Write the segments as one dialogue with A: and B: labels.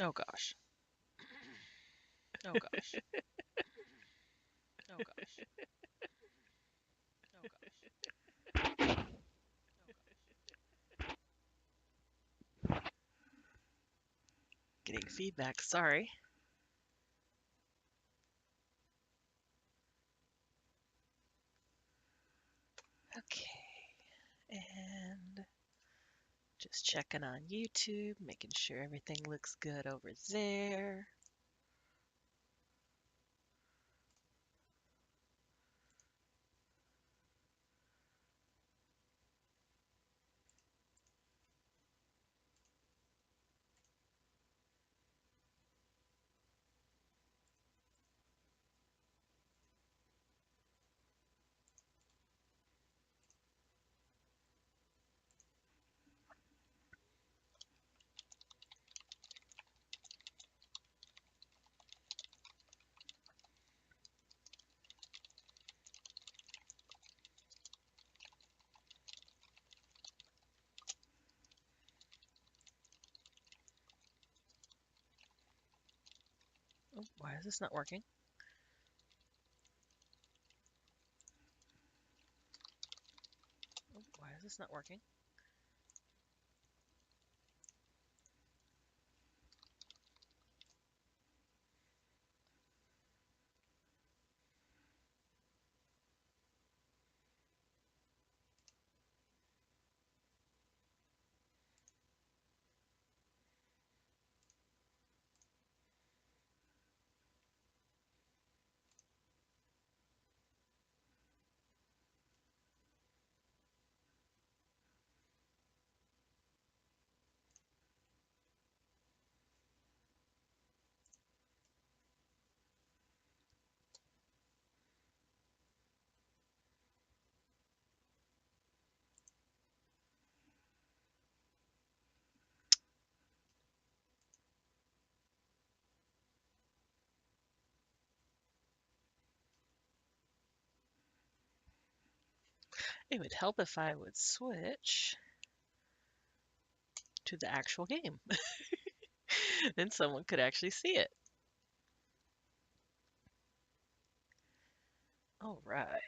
A: Oh gosh. Oh gosh. Oh gosh. Oh gosh. Getting feedback, sorry. Okay. And just checking on YouTube, making sure everything looks good over there. Oh, why is this not working? Oh, why is this not working? It would help if I would switch to the actual game. Then someone could actually see it. All right.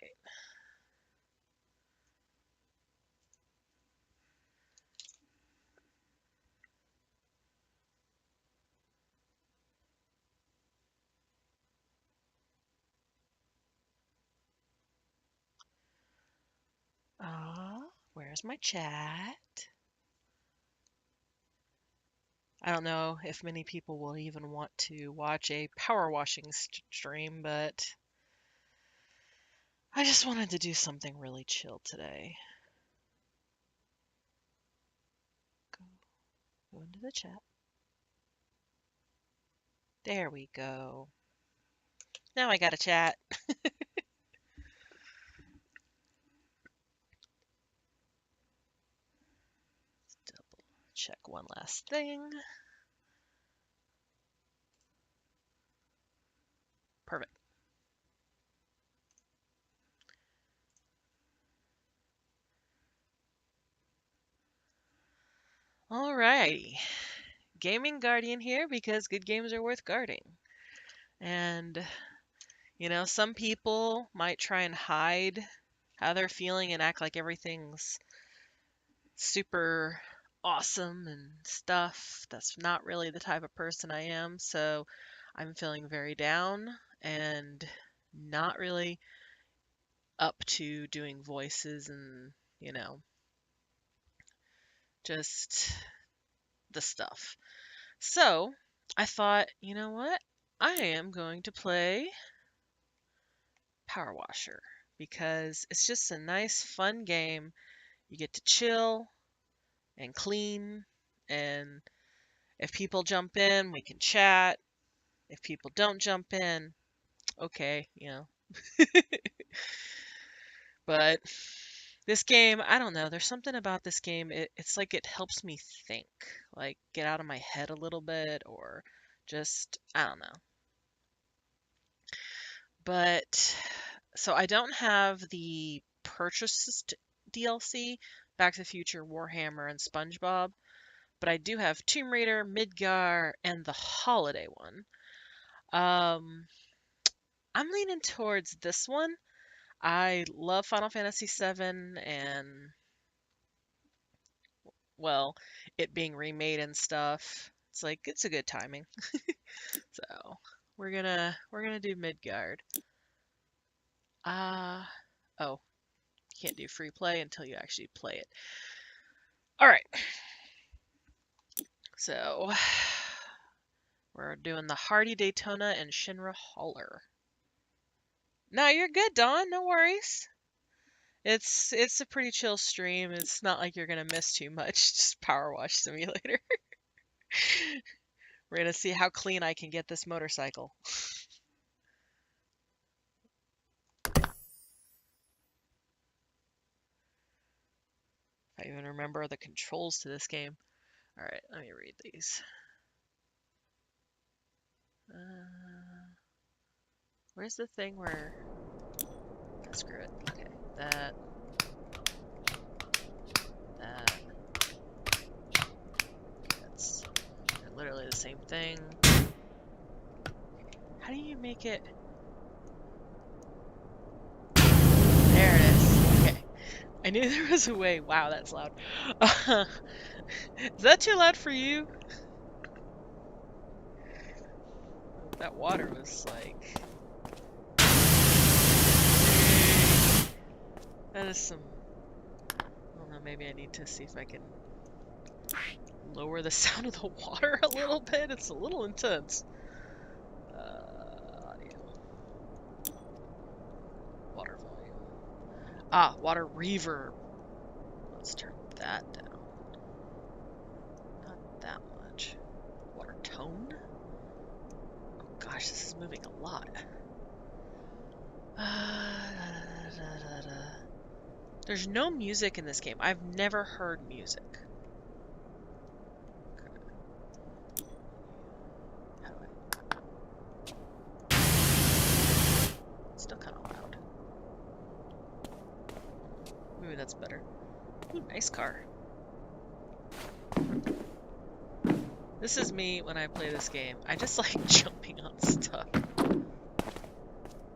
A: Where's my chat? I don't know if many people will even want to watch a power washing stream, but I just wanted to do something really chill today. Go into the chat. There we go. Now I got a chat. Double check one last thing. Perfect. Alrighty. Gaming Guardian here because good games are worth guarding. And, you know, some people might try and hide how they're feeling and act like everything's super awesome and stuff. That's not really the type of person I am. So I'm feeling very down and not really up to doing voices and, you know, just the stuff. So I thought, you know what? I am going to play Power Washer because it's just a nice, fun game. You get to chill and clean, and if people jump in, we can chat. If people don't jump in, okay, you know. But this game, I don't know. There's something about this game. It's like it helps me think, like get out of my head a little bit, or just, I don't know. But so I don't have the DLC, Back to the Future, Warhammer, and SpongeBob. But I do have Tomb Raider, Midgar, and the holiday one. I'm leaning towards this one. I love Final Fantasy VII and, well, it being remade and stuff. It's like it's a good timing. So we're gonna do Midgard. Oh, you can't do free play until you actually play it. All right. So we're doing the Hardy Daytona and Shinra Hauler. No, you're good, Dawn. No worries. It's a pretty chill stream. It's not like you're gonna miss too much. Just Power Wash Simulator. We're gonna see how clean I can get this motorcycle. I even remember the controls to this game. All right, let me read these. Where's the thing where... Screw it. Okay, that. That's literally the same thing. How do you make it... There it is. Okay. I knew there was a way. Wow, that's loud. Is that too loud for you? That water was like... That is some... I don't know, maybe I need to see if I can lower the sound of the water a little bit. It's a little intense. Audio. Water volume. Ah, water reverb. Let's turn that down. Not that much. Water tone? Oh gosh, this is moving a lot. There's no music in this game. I've never heard music. How do I... Still kind of loud. Maybe that's better. Ooh, nice car. This is me when I play this game. I just like jumping on stuff.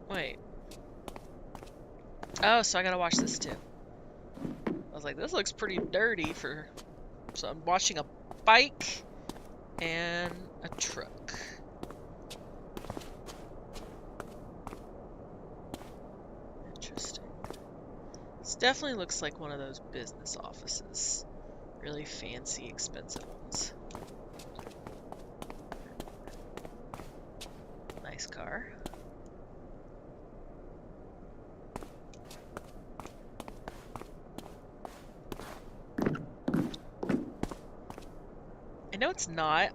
A: Wait. Oh, so I gotta watch this too. I was like, this looks pretty dirty for... So I'm watching a bike and a truck. Interesting. This definitely looks like one of those business offices. Really fancy, expensive ones. Nice car. I know it's not.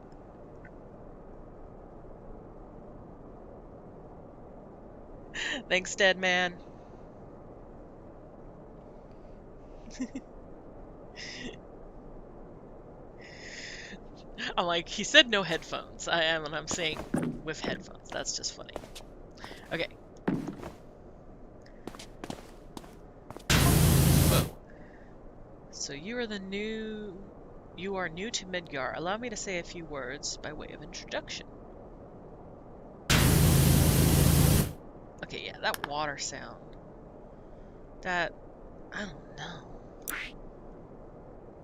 A: Thanks, dead man. I'm like, he said no headphones. I'm saying with headphones. That's just funny. Okay. Whoa. So you are new to Midgar. Allow me to say a few words by way of introduction. Okay, yeah, that water sound. That... I don't know.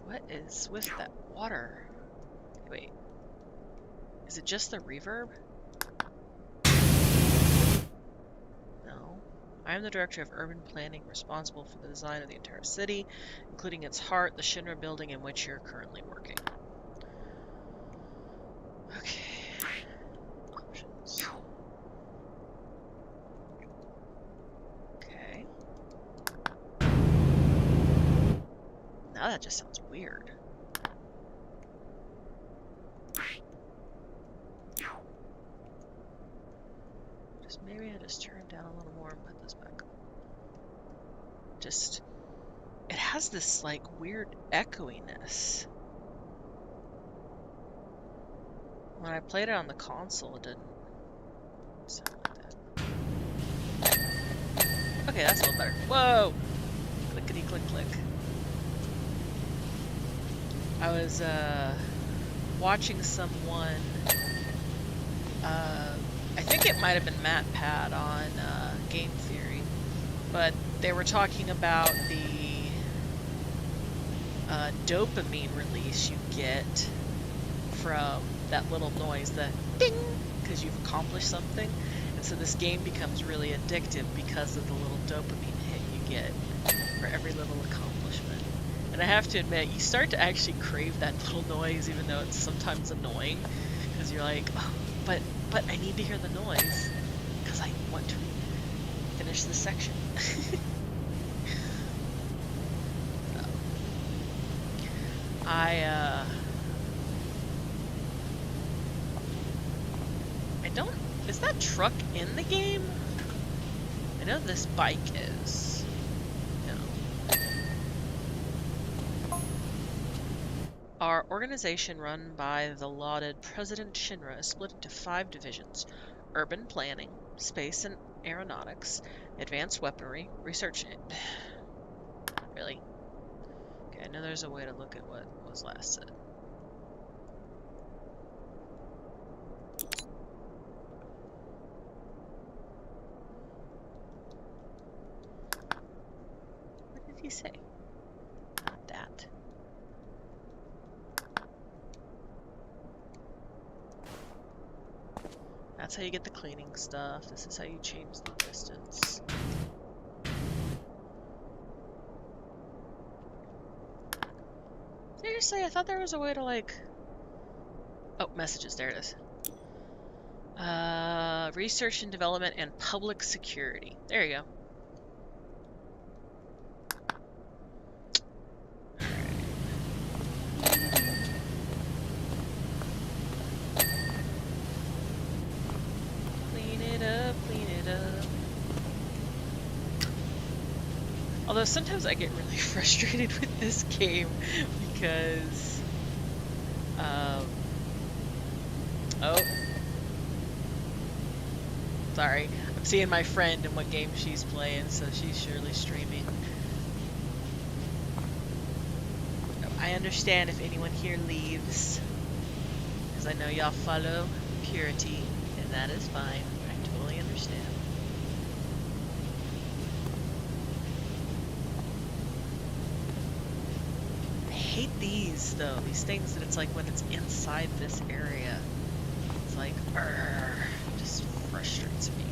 A: What is with that water? Wait. Is it just the reverb? No. I am the director of urban planning, responsible for the design of the entire city, including its heart, the Shinra building in which you're currently working. Okay. Options. Okay. Now that just sounds weird. Maybe I just turn it down a little more and put this back on. Just, it has this like weird echoiness. When I played it on the console, it didn't sound like that. Okay, that's a little better. Whoa! Clickety click click. I was watching someone, I think it might have been Matt Pad on Game Theory, but they were talking about the dopamine release you get from that little noise, the ding, because you've accomplished something. And so this game becomes really addictive because of the little dopamine hit you get for every little accomplishment. And I have to admit, you start to actually crave that little noise, even though it's sometimes annoying, because you're like, oh, but I need to hear the noise because I want to finish this section. I don't... Is that truck in the game? I know this bike is. No. Our organization, run by the lauded President Shinra, is split into 5 divisions: urban planning, space and aeronautics, advanced weaponry, research... Really? Okay, I know there's a way to look at what was last said. What did he say? Not that. That's how you get the cleaning stuff. This is how you change the distance. Seriously, I thought there was a way to, like... Oh, messages, there it is. Research and development and public security. There you go. Clean it up, clean it up. Although sometimes I get really frustrated with this game because, oh, sorry, I'm seeing my friend and what game she's playing, so she's surely streaming. I understand if anyone here leaves, because I know y'all follow purity, and that is fine. I totally understand. I hate these, though. These things that it's like when it's inside this area. It's like, just frustrates me.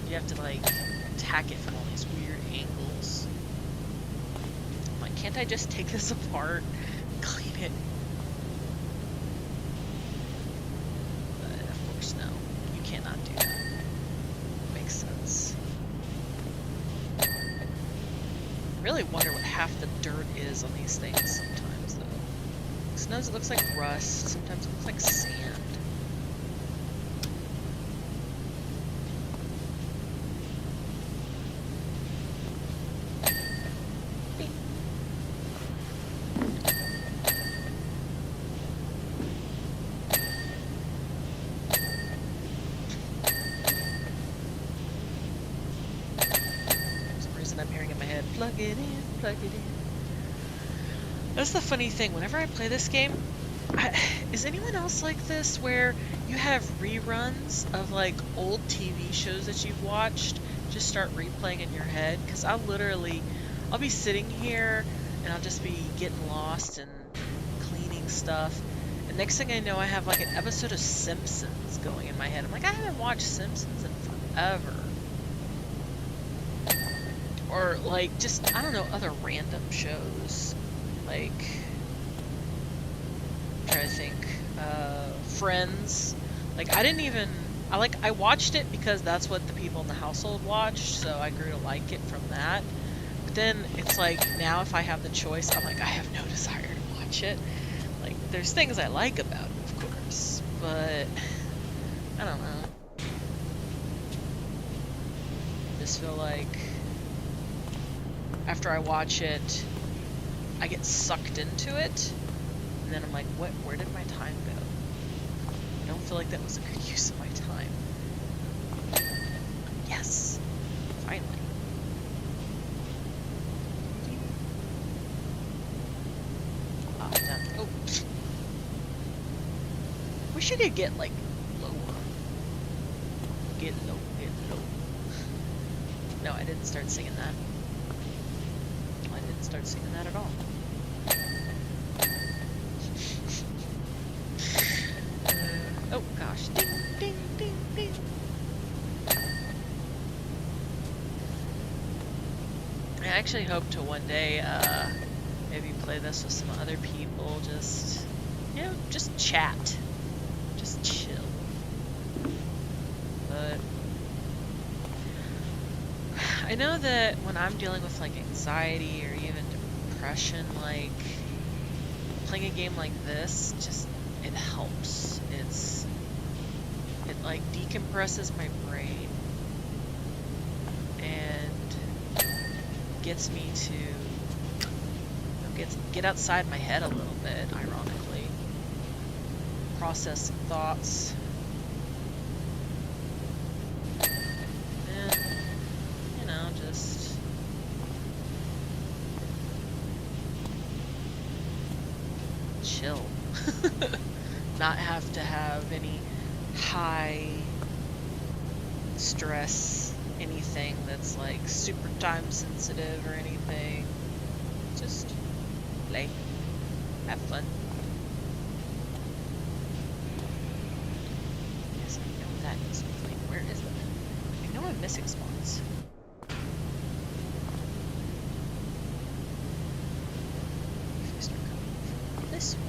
A: You have to, like, attack it from all these weird angles. I'm like, can't I just take this apart, clean it? But, of course, no. You cannot do that. Makes sense. I really wonder what half the dirt is on these things sometimes, though. Sometimes it looks like rust, sometimes it looks like sand. Plug it in, plug it in. That's the funny thing. Whenever I play this game, is anyone else like this where you have reruns of like old TV shows that you've watched just start replaying in your head? Because I'll be sitting here and I'll just be getting lost and cleaning stuff. And next thing I know, I have like an episode of Simpsons going in my head. I'm like, I haven't watched Simpsons in forever. Or, like, just, I don't know, other random shows. Like, I'm trying to think. Friends. Like, I watched it because that's what the people in the household watched, so I grew to like it from that. But then, it's like, now if I have the choice, I'm like, I have no desire to watch it. Like, there's things I like about it, of course, but, I don't know. I just feel like... after I watch it, I get sucked into it, and then I'm like, where did my time go? I don't feel like that was a good use of my time. Yes! Finally. Ah, done. Oh. wish you could get, like, lower. Get low, get low. No, I didn't start singing that. I didn't start singing that at all. Oh, gosh. Ding, ding, ding, ding. I actually hope to one day, maybe play this with some other people, just, you know, just chat. Just chill. But I know that when I'm dealing with, like, anxiety or even depression, like, playing a game like this, just, it helps. It, like, decompresses my brain and gets me to, you know, get outside my head a little bit, ironically. Process some thoughts. And, you know, just chill. Not have to have any high stress, anything that's like super time sensitive or anything. Just play, have fun. Yes, I know that is complete. Where is it? I know I'm missing spots. If we start coming from this way.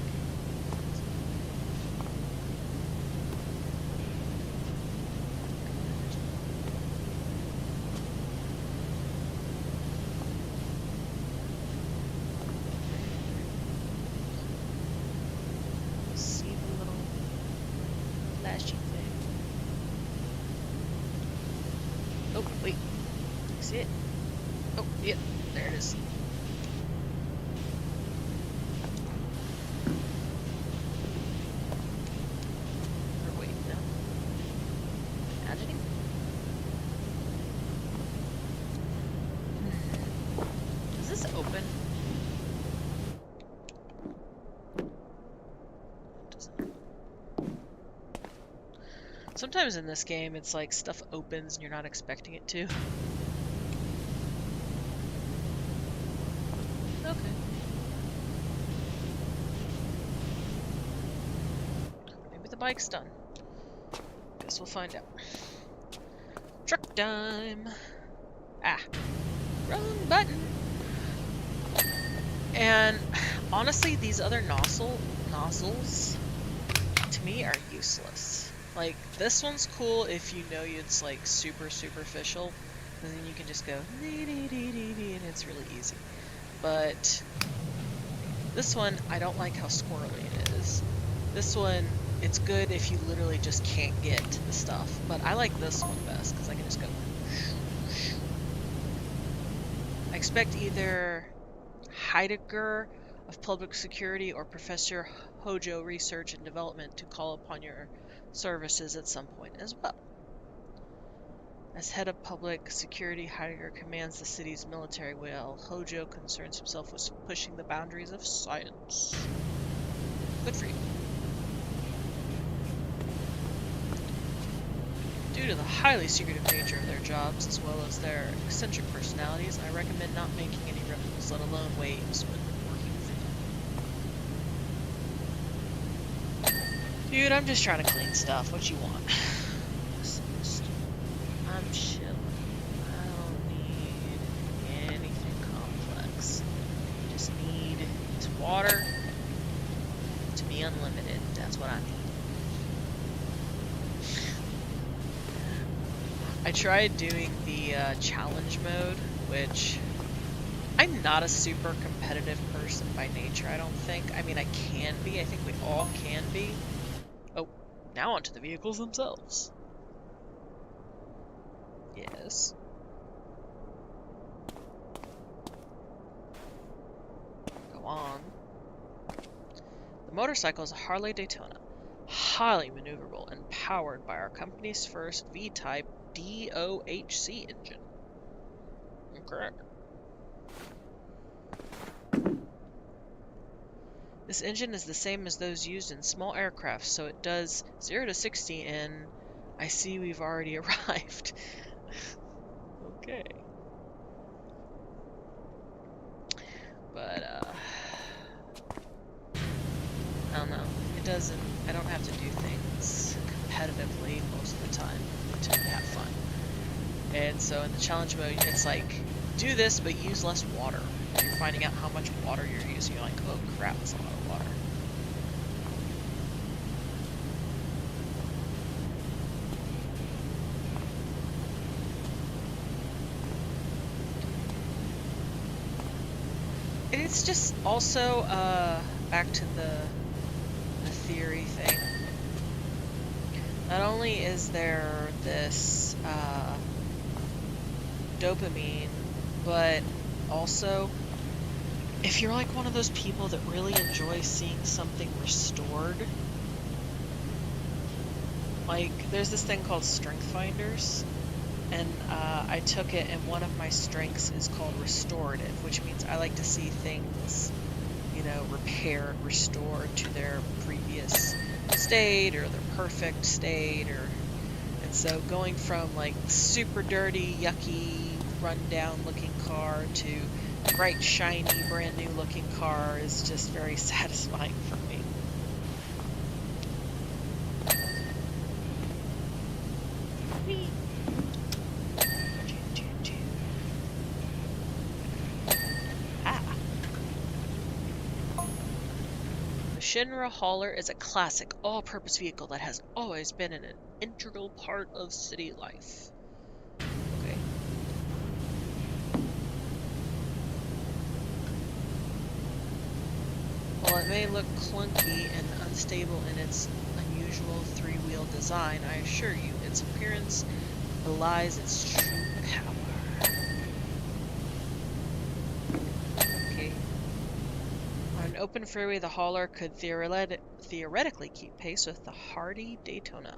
A: Oh, wait. See it? Oh, yeah. There it is. Or wait, no. Imagining? Is this open? Sometimes in this game, it's like stuff opens and you're not expecting it to. Okay. Maybe the bike's done. Guess we'll find out. Truck time! Ah. Wrong button! And honestly, these other nozzles, to me, are useless. Like, this one's cool if you know it's, like, super superficial, and then you can just go, and it's really easy. But this one, I don't like how squirrely it is. This one, it's good if you literally just can't get to the stuff, but I like this one best, because I can just go. I expect either Heidegger of Public Security or Professor Hojo Research and Development to call upon your services at some point as well. As head of public security, Heidegger commands the city's military, while Hojo concerns himself with pushing the boundaries of science. Good for you. Due to the highly secretive nature of their jobs, as well as their eccentric personalities, I recommend not making any ripples, let alone waves, when working for them. Dude, I'm just trying to clean stuff. What you want? I'm chill. I don't need anything complex. I just need water to be unlimited. That's what I need. I tried doing the challenge mode, which I'm not a super competitive person by nature, I don't think. I mean, I can be. I think we all can be. Oh, now onto the vehicles themselves. Yes. Go on. The motorcycle is a Harley Daytona, highly maneuverable and powered by our company's first V-type DOHC engine. Okay. This engine is the same as those used in small aircraft, so it does 0 to 60 in... I see we've already arrived. Okay. But, I don't know. It doesn't... I don't have to do things competitively most of the time to have fun. And so in the challenge mode, it's like, do this, but use less water. You're finding out how much water you're using. You're like, oh crap, that's a lot of water. It's just also, back to the theory thing. Not only is there this, dopamine, but also, if you're like one of those people that really enjoy seeing something restored, like, there's this thing called Strength Finders, and I took it, and one of my strengths is called Restorative, which means I like to see things, you know, repaired, restored to their previous state, or their perfect state, or... And so going from, like, super dirty, yucky, run-down looking car to bright, shiny, brand new looking car is just very satisfying for me. Whee! Shinra Hauler is a classic, all-purpose vehicle that has always been an integral part of city life. Okay. While it may look clunky and unstable in its unusual three-wheel design, I assure you, its appearance belies its true power. On an open freeway, the hauler could theoretically keep pace with the hardy Daytona.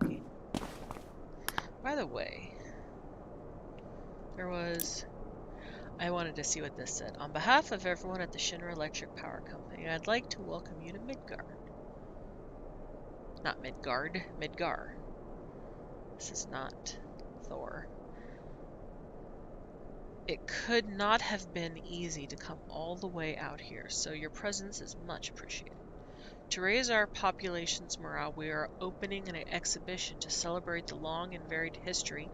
A: Okay. By the way, I wanted to see what this said. On behalf of everyone at the Shinra Electric Power Company, I'd like to welcome you to Midgard. Not Midgard, Midgar. This is not Thor. It could not have been easy to come all the way out here, so your presence is much appreciated. To raise our population's morale, we are opening an exhibition to celebrate the long and varied history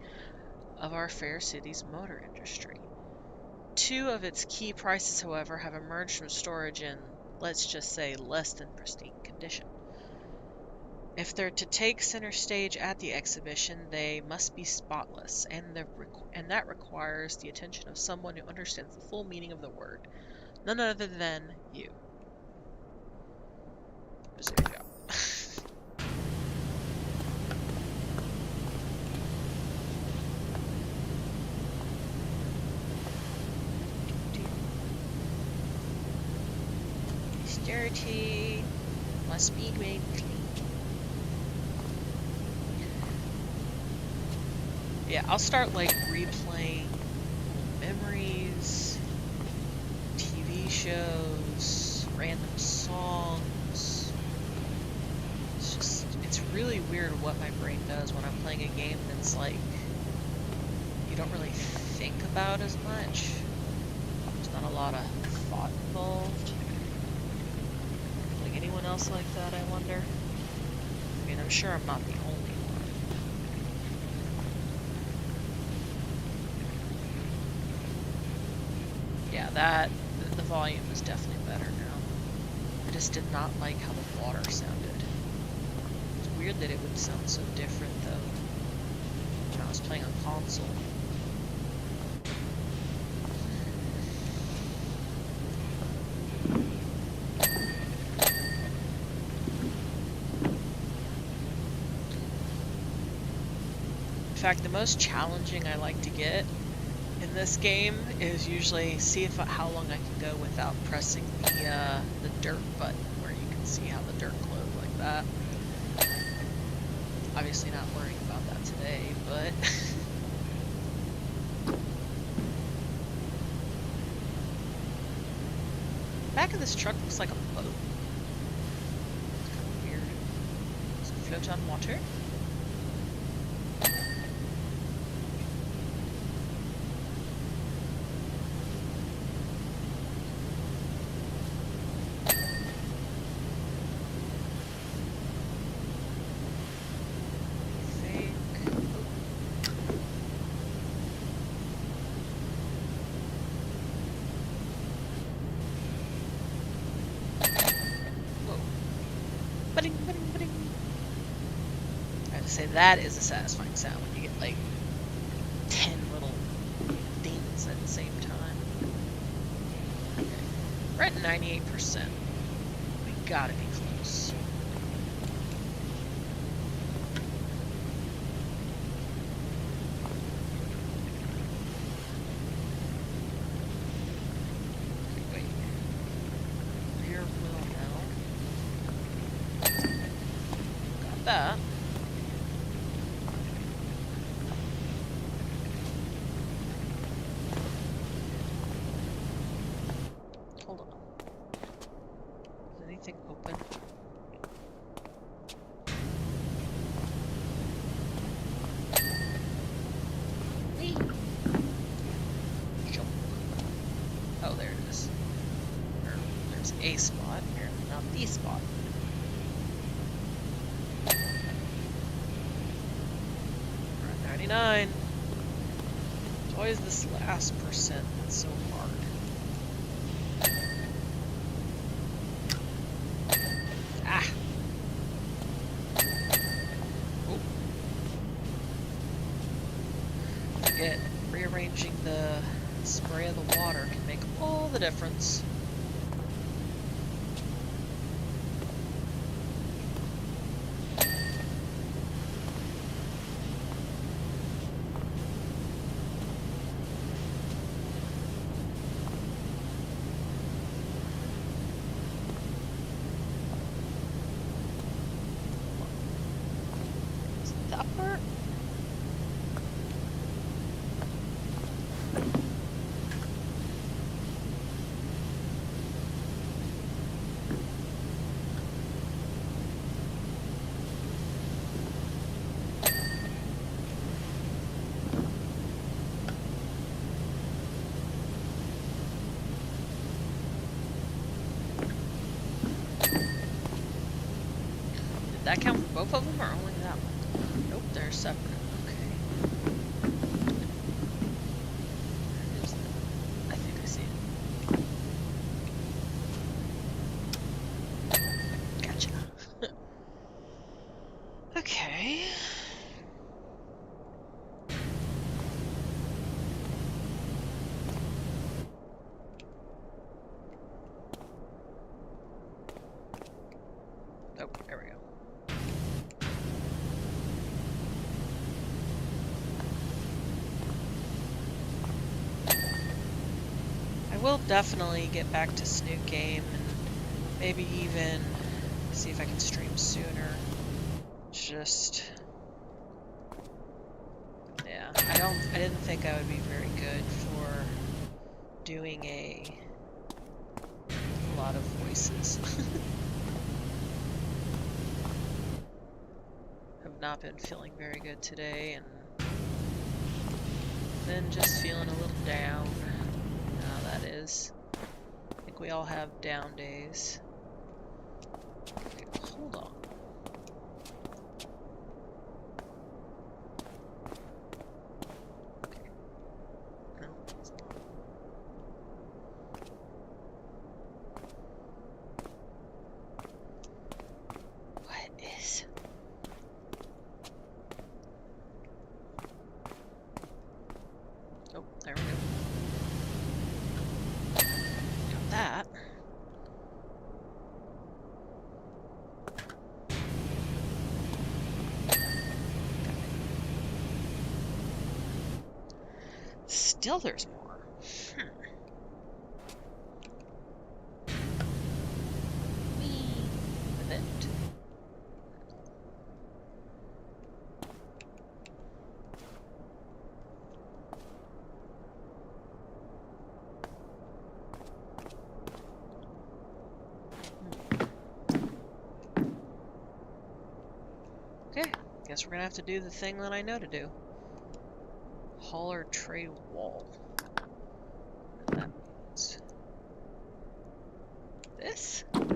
A: of our fair city's motor industry. Two of its key prices, however, have emerged from storage in, let's just say, less than pristine condition. If they're to take center stage at the exhibition, they must be spotless, and that requires the attention of someone who understands the full meaning of the word. None other than you. Just a good job. It's dirty. Must be made clean. Yeah, I'll start like replaying memories, TV shows, random songs. It's really weird what my brain does when I'm playing a game that's like, you don't really think about as much. There's not a lot of thought involved. Like anyone else like that, I wonder? I mean, I'm sure I'm not the only one. Yeah, the volume is definitely better now. I just did not like how the water sounded. It's weird that it would sound so different though when I was playing on console. In fact, the most challenging I like to get in this game is usually see how long I can go without pressing the dirt button, where you can see how the dirt glows like that. Obviously not worrying about that today, but back of this truck looks like a boat. It's kind of weird. Does it float on water? Say that is a satisfying sound when you get like 10 little things at the same time. Okay. We're at 98%. We gotta be close. Okay, wait. Rear wheel now. Got that. Open. Whee! Jump. Oh, there it is. There's a spot here, not the spot. We're at 99. It's always this last percent that's so hard. Rearranging the spray of the water can make all the difference. Is it that part? That count for both of them, or only that one? Nope, they're separate. Okay. I think I see it. Gotcha. Okay. Oh, there we go. I will definitely get back to Snoot Game and maybe even see if I can stream sooner. Just, yeah, I didn't think I would be very good for doing a lot of voices. Have not been feeling very good today, and then just feeling a little down. That is. I think we all have down days. Okay, hold on. Okay. No, it's not. What is? Oh, there we go. That. Still there's more. Event. Guess we're gonna have to do the thing that I know to do. Hauler tray wall. That means this. Okay.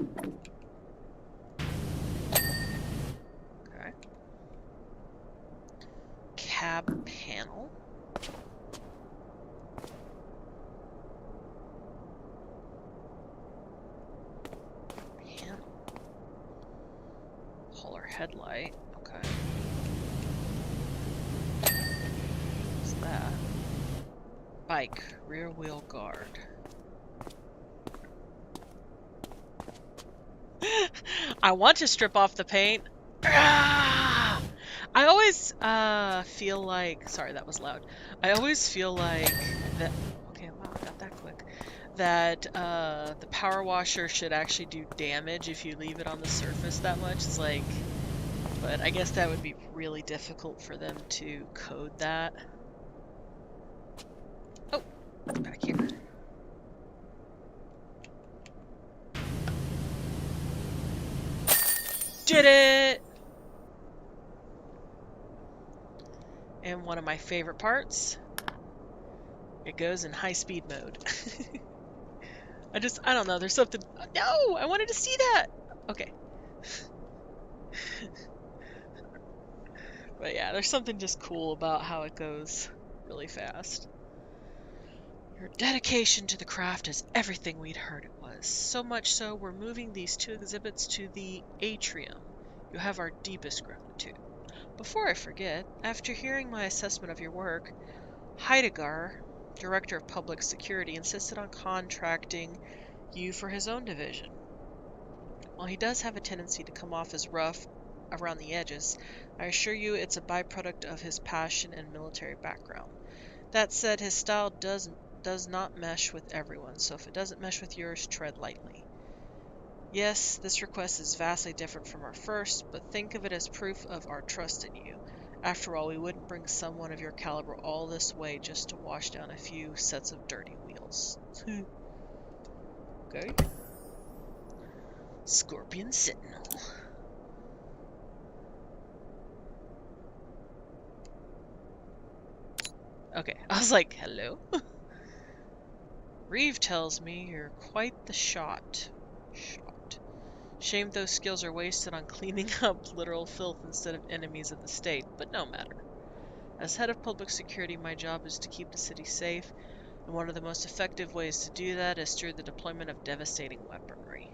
A: Cab panel. Hauler headlight. Okay. What's that? Bike, rear wheel guard. I want to strip off the paint. Ah! I always feel like, sorry, that was loud. I always feel like that, okay, wow, got that quick. That the power washer should actually do damage if you leave it on the surface that much. It's like, but I guess that would be really difficult for them to code that. Oh, it's back here. Did it! And one of my favorite parts, it goes in high speed mode. I don't know, there's something, no, I wanted to see that! Okay. But yeah, there's something just cool about how it goes really fast. Your dedication to the craft is everything we'd heard it was. So much so, we're moving these 2 exhibits to the atrium. You have our deepest gratitude. Before I forget, after hearing my assessment of your work, Heidegger, Director of Public Security, insisted on contracting you for his own division. While he does have a tendency to come off as rough around the edges, I assure you it's a byproduct of his passion and military background. That said, his style does not mesh with everyone, so if it doesn't mesh with yours, tread lightly. Yes, this request is vastly different from our first, but think of it as proof of our trust in you. After all, we wouldn't bring someone of your caliber all this way just to wash down a few sets of dirty wheels. Okay. Scorpion Sentinel. Okay, I was like, hello? Reeve tells me you're quite the shot. Shame those skills are wasted on cleaning up literal filth instead of enemies of the state, but no matter. As head of public security, my job is to keep the city safe, and one of the most effective ways to do that is through the deployment of devastating weaponry.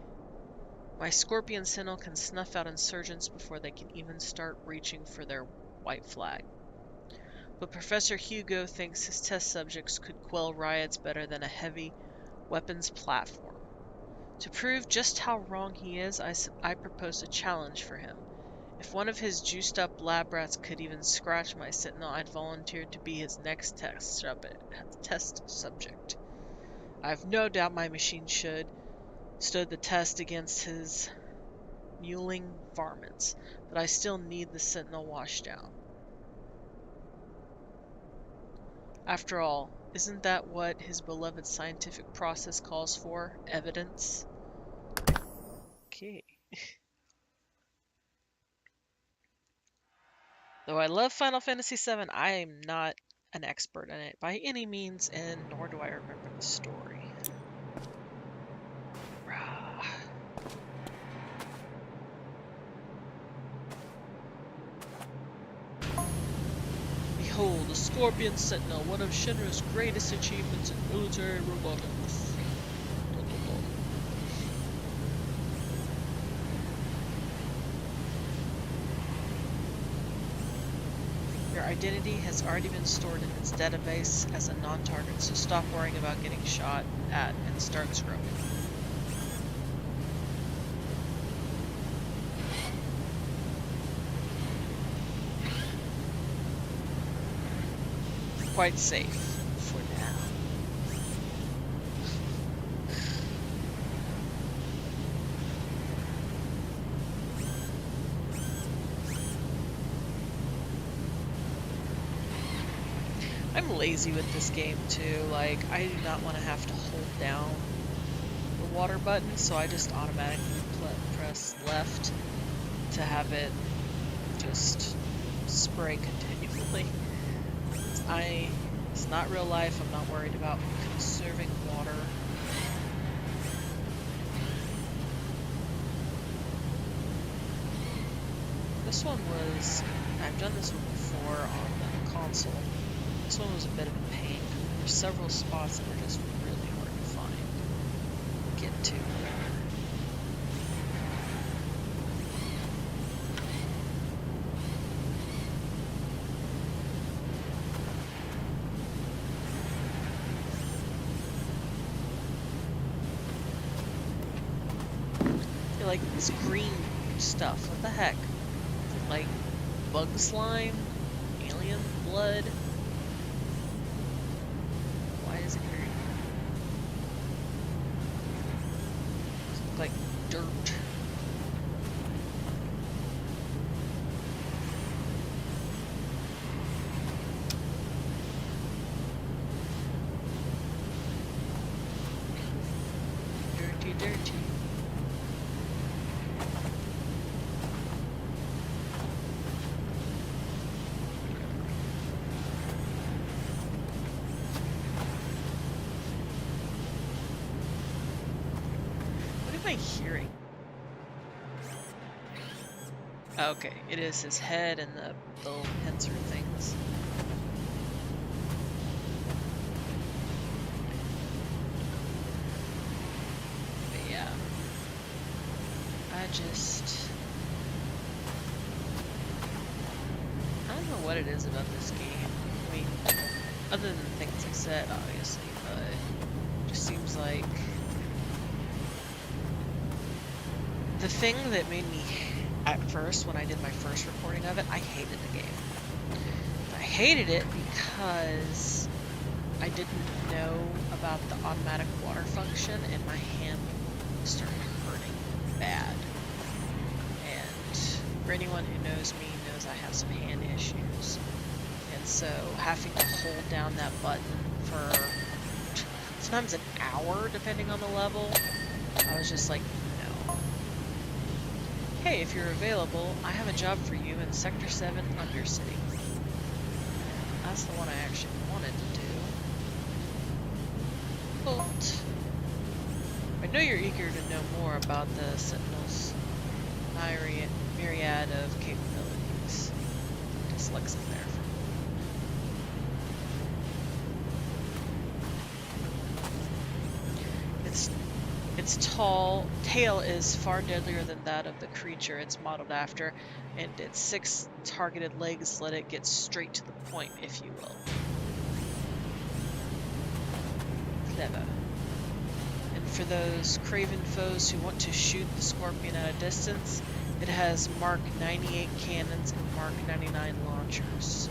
A: My Scorpion Sentinel can snuff out insurgents before they can even start reaching for their white flag. But Professor Hugo thinks his test subjects could quell riots better than a heavy weapons platform. To prove just how wrong he is, I proposed a challenge for him. If one of his juiced-up lab rats could even scratch my Sentinel, I'd volunteer to be his next test subject. I have no doubt my machine stood the test against his mewling varmints, but I still need the Sentinel washed down. After all, isn't that what his beloved scientific process calls for? Evidence? Okay. Though I love Final Fantasy VII, I am not an expert in it by any means, and nor do I remember the story. Rah. Behold, the Scorpion Sentinel, one of Shinra's greatest achievements in military robotics. Your identity has already been stored in its database as a non-target, so stop worrying about getting shot at and start scrubbing. Quite safe for now. I'm lazy with this game too, like I do not want to have to hold down the water button, so I just automatically press left to have it just spray continually. It's not real life. I'm not worried about conserving water. This one was, I've done this one before on the console. This one was a bit of a pain. There were several spots that were just really hard to find. Get to. Like this green stuff. What the heck? Like bug slime? Alien blood? Why is it green? Does it look like dirt? Dirty, dirty. Hearing. Okay, it is his head and the little pincer things. But yeah, I don't know what it is about this game. I mean, other than the things I said, obviously, but it just seems like the thing that made me, at first, when I did my first recording of it, I hated the game. I hated it because I didn't know about the automatic water function, and my hand started hurting bad. And for anyone who knows me knows I have some hand issues. And so having to hold down that button for sometimes an hour, depending on the level, I was just like, hey, if you're available, I have a job for you in Sector 7 Undercity. That's the one I actually wanted to do. But I know you're eager to know more about the Sentinel's myriad of capabilities. Dyslexic there. Its tail is far deadlier than that of the creature it's modeled after, and its 6 targeted legs let it get straight to the point, if you will. Clever. And for those craven foes who want to shoot the scorpion at a distance, it has Mark 98 cannons and Mark 99 launchers.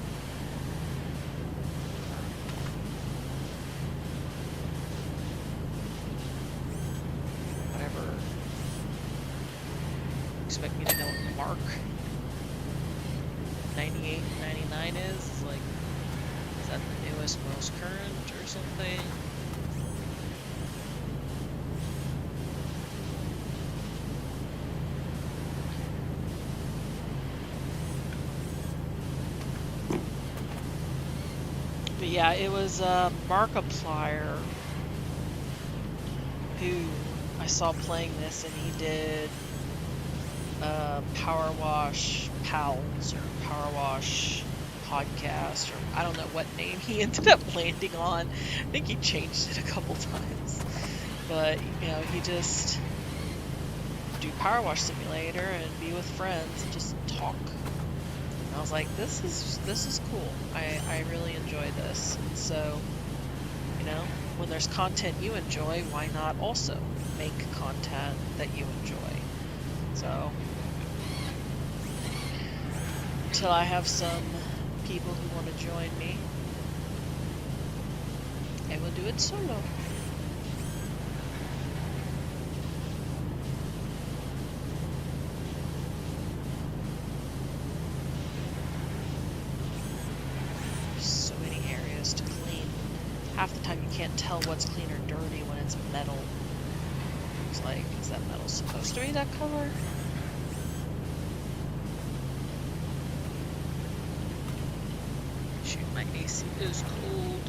A: Expect me to know what Mark 98 and 99 is? Like, is that the newest, most current or something? But yeah, it was Markiplier who I saw playing this, and he did Power Wash Pals or Power Wash Podcast, or I don't know what name he ended up landing on. I think he changed it a couple times, but you know, he just do Power Wash Simulator and be with friends and just talk. And I was like, this is cool. I really enjoy this. And so, you know, when there's content you enjoy, why not also make content that you enjoy? So, until I have some people who want to join me, I will do it solo. So many areas to clean. Half the time you can't tell what's clean or dirty when it's metal. It's like, is that metal supposed to be that color? is cold.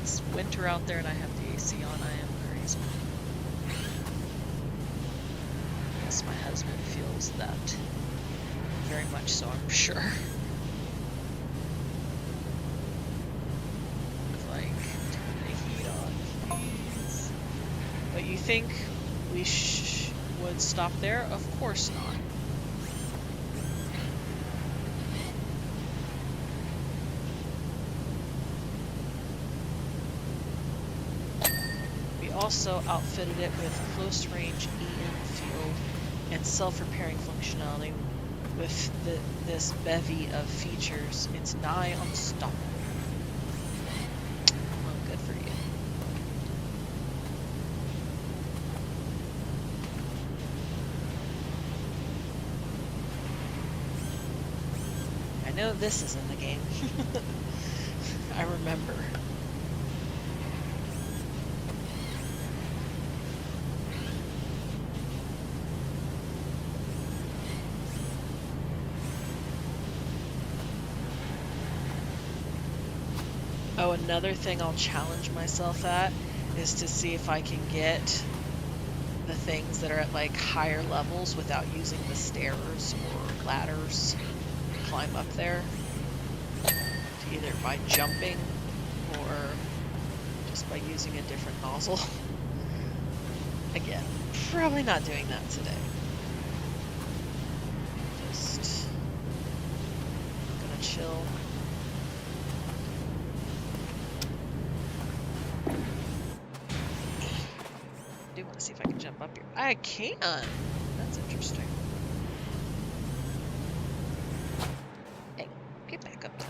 A: It's winter out there and I have the AC on. I am crazy. Yes, my husband feels that very much so, I'm sure. It's like, turn the heat on, please. But you think we would stop there? Of course not. Also outfitted it with close-range EM field and self-repairing functionality. With this bevy of features, it's nigh unstoppable. Well, good for you. I know this is in the game. I remember. Oh, another thing I'll challenge myself at is to see if I can get the things that are at like higher levels without using the stairs or ladders to climb up there. Either by jumping or just by using a different nozzle. Again, probably not doing that today. Just gonna chill. I do want to see if I can jump up here. I can! That's interesting. Hey, get back up.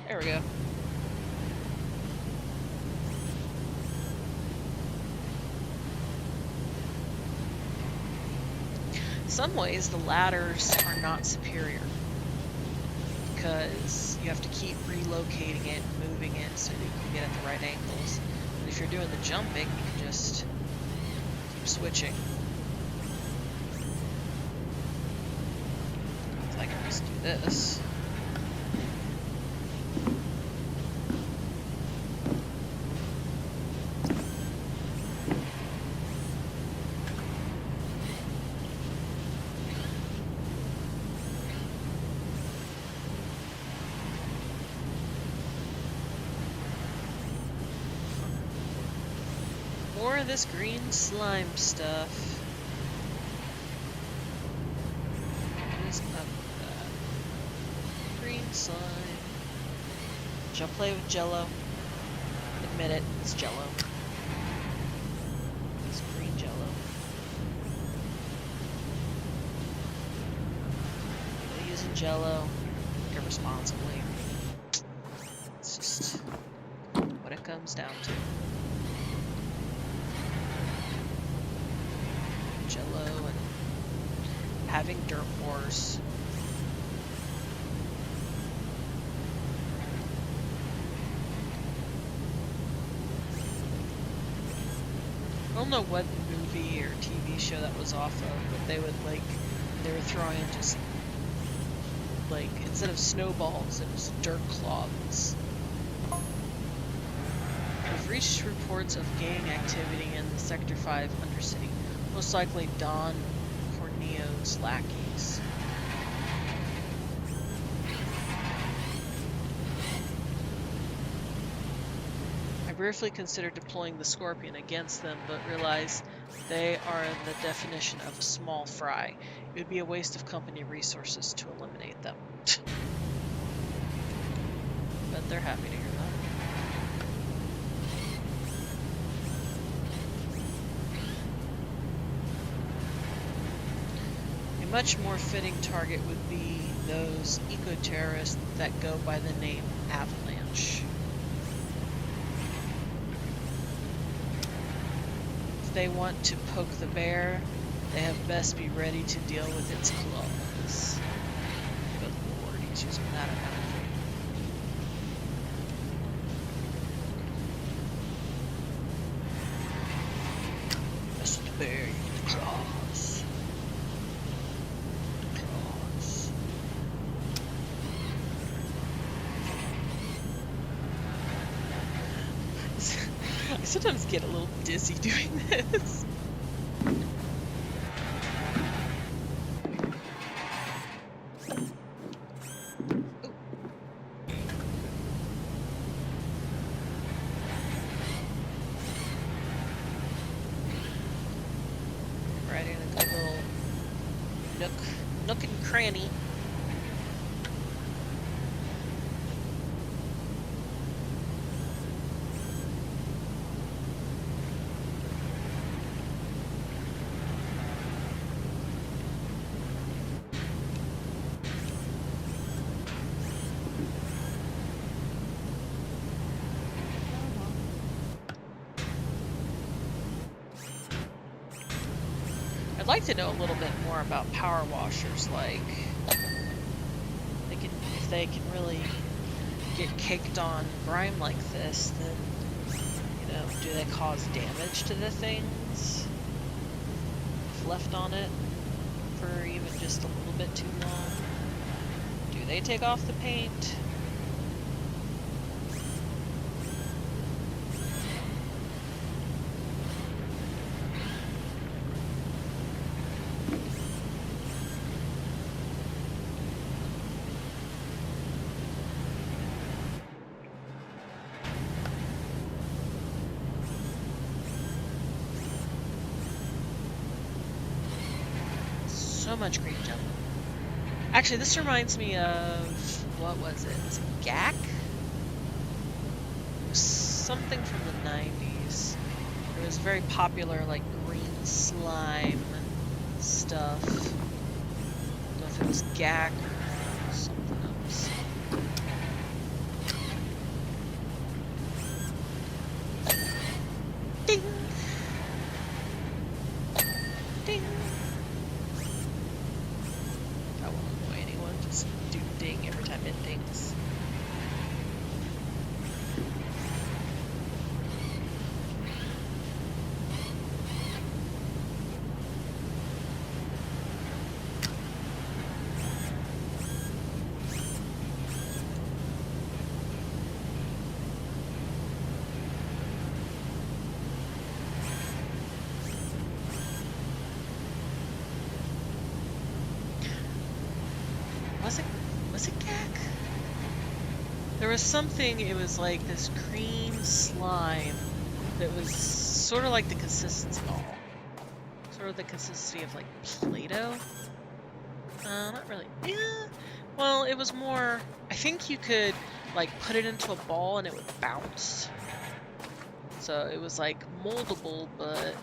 A: There we go. In some ways, the ladders are not superior because you have to keep relocating it, moving it so that you can get at the right angles. But if you're doing the jumping, you can just keep switching. So I can just do this. More of this green slime stuff. What is up with that? Green slime. Shall play with Jello? Admit it, it's Jello. It's green Jello. People using Jello irresponsibly. It's just what it comes down to. Jello and having dirt wars. I don't know what movie or TV show that was off of, but they were throwing just like, instead of snowballs, it was dirt clods. We've reached reports of gang activity in the Sector 5 Undercity. Most likely Don Corneo's lackeys. I briefly considered deploying the Scorpion against them, but realized they are the definition of a small fry. It would be a waste of company resources to eliminate them. But they're happy to hear that. Much more fitting target would be those eco-terrorists that go by the name Avalanche. If they want to poke the bear, they have best be ready to deal with its claws. Good lord, he's using that analogy. Mess with the bear, you get the claws. sometimes get a little dizzy doing this. Right in a good little nook and cranny. I'd like to know a little bit more about power washers, like if they can really get caked on grime like this, then, you know, do they cause damage to the things if left on it for even just a little bit too long? Do they take off the paint? So much green jump. Actually, this reminds me of, what was it? Was it GAC? Something from the 90s. It was very popular, like green slime stuff. I don't know if it was GAC or something else. Ding! Ding! That won't annoy anyone, just do ding every time it dings. Was it GAC? There was something, it was like this green slime that was sort of like the consistency, sort of the consistency of like Play-Doh. Not really. Yeah. Well, it was more, I think you could like put it into a ball and it would bounce. So it was like moldable, but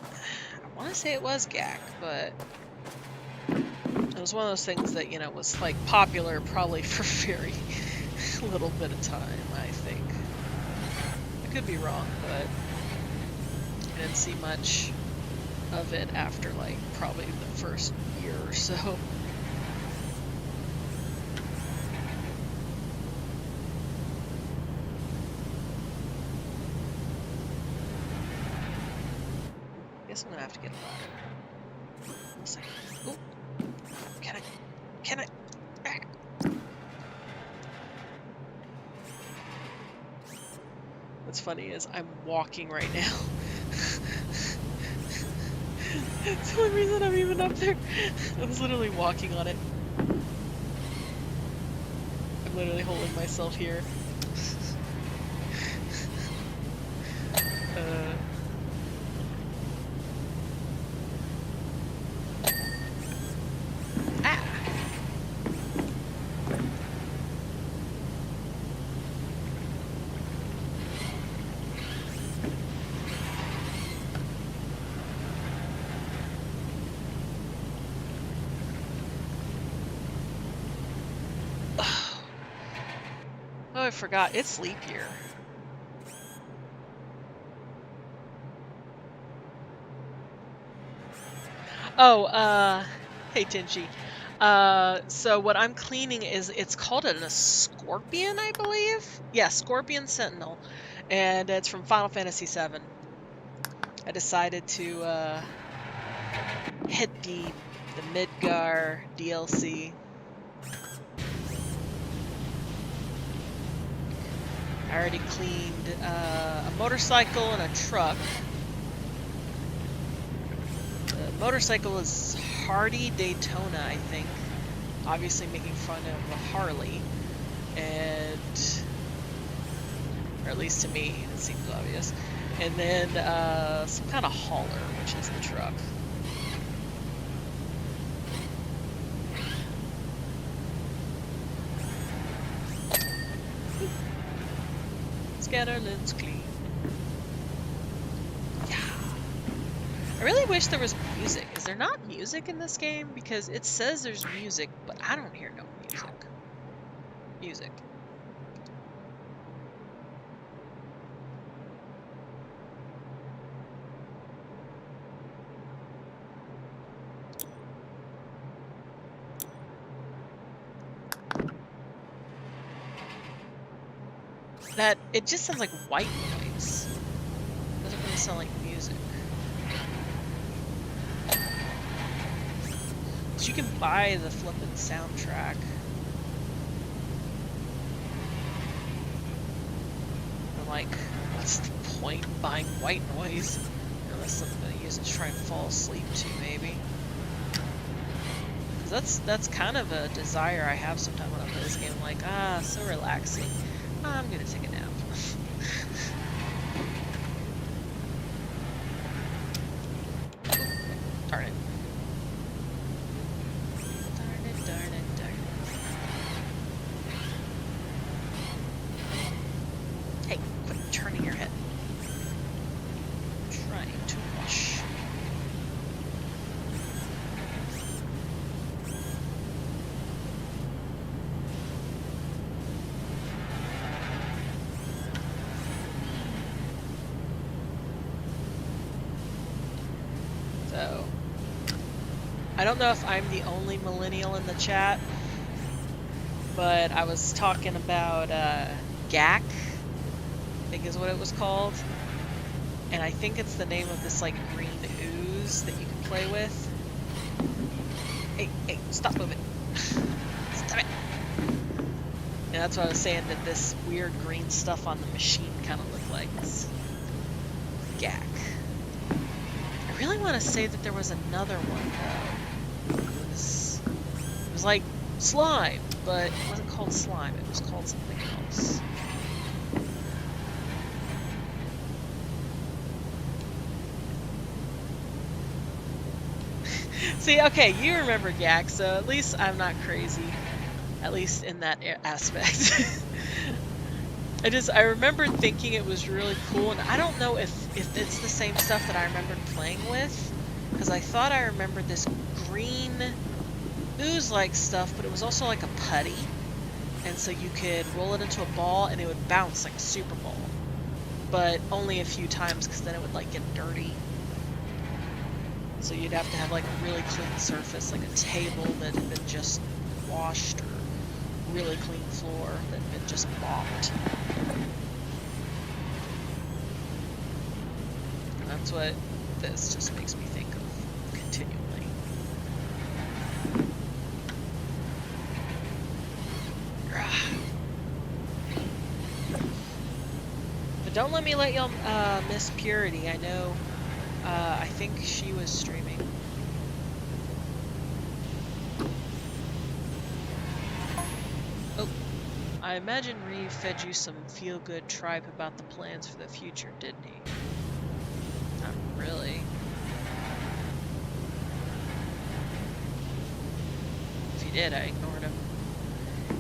A: I want to say it was GAC, but it was one of those things that, you know, was like popular probably for very little bit of time, I think. I could be wrong, but I didn't see much of it after like probably the first year or so. I guess I'm gonna have to get a ladder. One second. Ooh. Can I? What's funny is I'm walking right now. It's the only reason I'm even up there. I was literally walking on it. I'm literally holding myself here. Oh, I forgot. It's leap year. Oh, hey Tinchi. So what I'm cleaning is, it's called a Scorpion, I believe? Yeah, Scorpion Sentinel. And it's from Final Fantasy VII. I decided to, hit the Midgar DLC. I already cleaned a motorcycle and a truck. The motorcycle is Hardy Daytona, I think. Obviously making fun of a Harley. And... or at least to me, it seems obvious. And then some kind of hauler, which is the truck. Let's get our lens clean. Yeah. I really wish there was music. Is there not music in this game? Because it says there's music, but I don't hear no music. Music. That, it just sounds like white noise. It doesn't really sound like music. So you can buy the flippin' soundtrack. I'm like, what's the point in buying white noise? Unless something I'm gonna use it to try and fall asleep to, maybe. Because that's kind of a desire I have sometimes when I play this game. I'm like, ah, so relaxing. I'm gonna take a nap. Darn it. Darn it, darn it, darn it. Hey, quit turning your head. I'm trying to wash. So, I don't know if I'm the only millennial in the chat, but I was talking about GAC, I think is what it was called, and I think it's the name of this like green ooze that you can play with. Hey, stop moving. Stop it. And that's what I was saying, that this weird green stuff on the machine kind of looked like. It's GAC. I really want to say that there was another one though. It was like slime, but it wasn't called slime. It was called something else. See, okay, you remember GAC, so at least I'm not crazy. At least in that aspect. I remember thinking it was really cool, and I don't know if it's the same stuff that I remembered playing with, because I thought I remembered this green ooze-like stuff, but it was also like a putty, and so you could roll it into a ball, and it would bounce like a super ball, but only a few times, because then it would like get dirty. So you'd have to have like a really clean surface, like a table that had been just washed, or really clean floor that had been just mopped. And that's what this just makes me think of continually. But don't let me let y'all miss Purity. I know, I think she was streaming. I imagine Reeve fed you some feel-good tripe about the plans for the future, didn't he? Not really. If he did, I ignored him.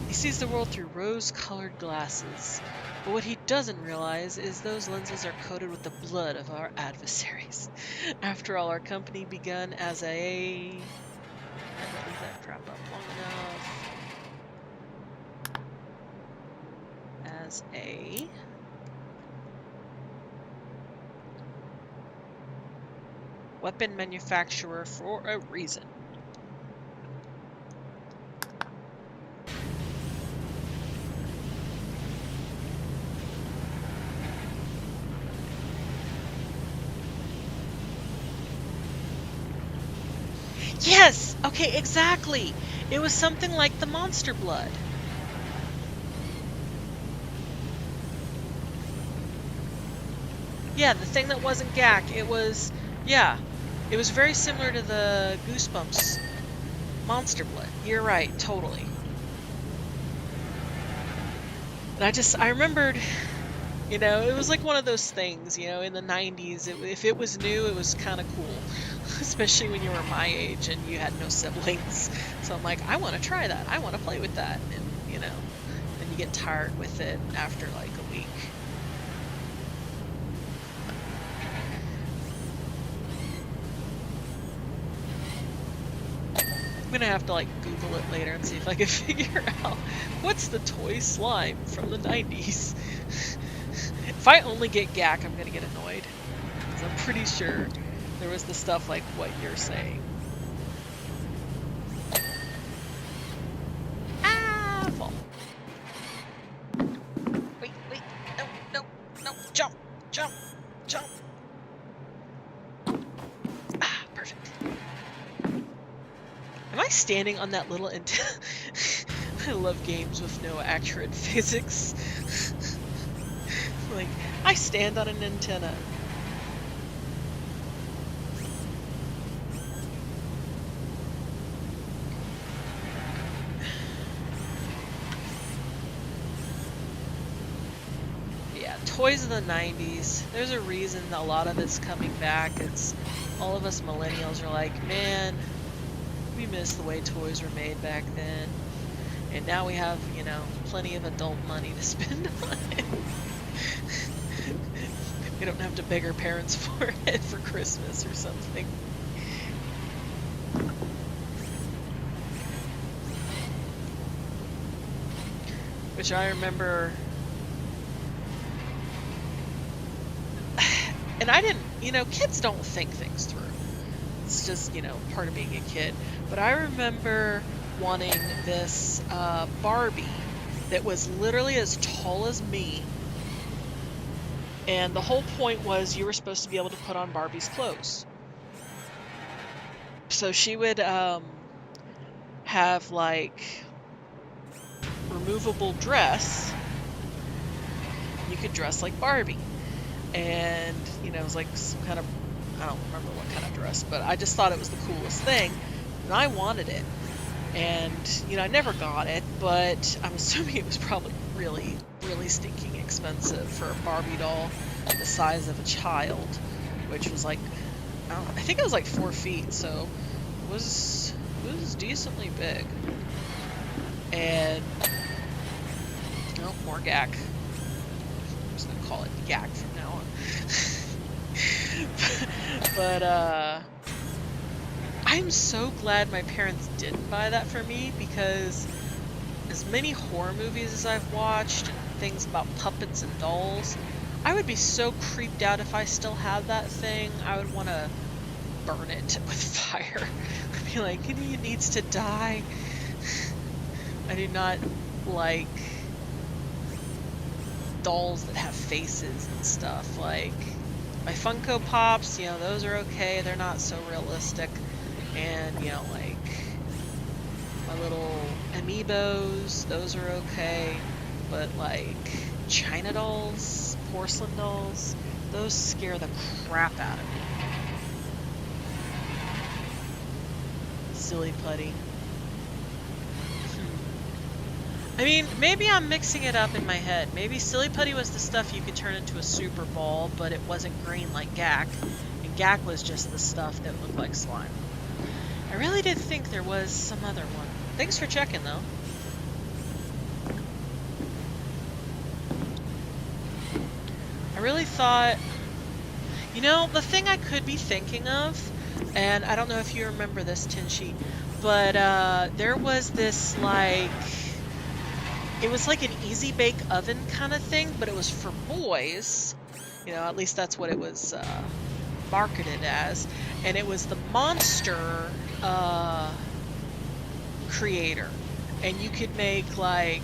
A: He sees the world through rose-colored glasses. But what he doesn't realize is those lenses are coated with the blood of our adversaries. After all, our company begun as a... I don't leave that crap up long enough. As a weapon manufacturer for a reason. Yes! Okay, exactly! It was something like the monster blood. Yeah, the thing that wasn't GAC, it was, yeah, it was very similar to the Goosebumps Monster Blood. You're right, totally. And I remembered, you know, it was like one of those things, you know, in the 90s, if it was new, it was kind of cool, especially when you were my age and you had no siblings. So I'm like, I want to try that. I want to play with that. And, you know, then you get tired with it after like a week. I'm gonna have to like Google it later and see if I can figure out what's the toy slime from the 90s. If I only get GAC, I'm gonna get annoyed. Because I'm pretty sure there was the stuff like what you're saying. Ah, fall. Wait, no, jump, jump, jump. Ah, perfect. Am I standing on that little antenna? I love games with no accurate physics. Like, I stand on an antenna. Yeah, toys of the 90s. There's a reason a lot of it's coming back. It's all of us millennials are like, man, we miss the way toys were made back then. And now we have, you know, plenty of adult money to spend on it. We don't have to beg our parents for it for Christmas or something. Which I remember... And I didn't, you know, kids don't think things through. It's just, you know, part of being a kid. But I remember wanting this Barbie that was literally as tall as me. And the whole point was you were supposed to be able to put on Barbie's clothes. So she would have like removable dress. You could dress like Barbie. And, you know, it was like some kind of, I don't remember what kind of dress, but I just thought it was the coolest thing. And I wanted it. And, you know, I never got it, but I'm assuming it was probably really, really stinking expensive for a Barbie doll the size of a child, which was like, I think it was like 4 feet, so it was decently big. And, oh, more GAC. I'm just gonna call it GAC from now on. But, I'm so glad my parents didn't buy that for me, because as many horror movies as I've watched and things about puppets and dolls, I would be so creeped out if I still had that thing. I would want to burn it with fire. I'd be like, it needs to die. I do not like dolls that have faces and stuff. Like, my Funko Pops, you know, those are okay. They're not so realistic. And, you know, like, my little amiibos, those are okay. But, like, China dolls, porcelain dolls, those scare the crap out of me. Silly putty. I mean, maybe I'm mixing it up in my head. Maybe Silly Putty was the stuff you could turn into a super ball, but it wasn't green like GAC. And GAC was just the stuff that looked like slime. I really did think there was some other one. Thanks for checking, though. I really thought... You know, the thing I could be thinking of, and I don't know if you remember this, Tinshi, but there was this, like... It was like an easy bake oven kind of thing, but it was for boys. You know, at least that's what it was marketed as. And it was the Monster creator. And you could make like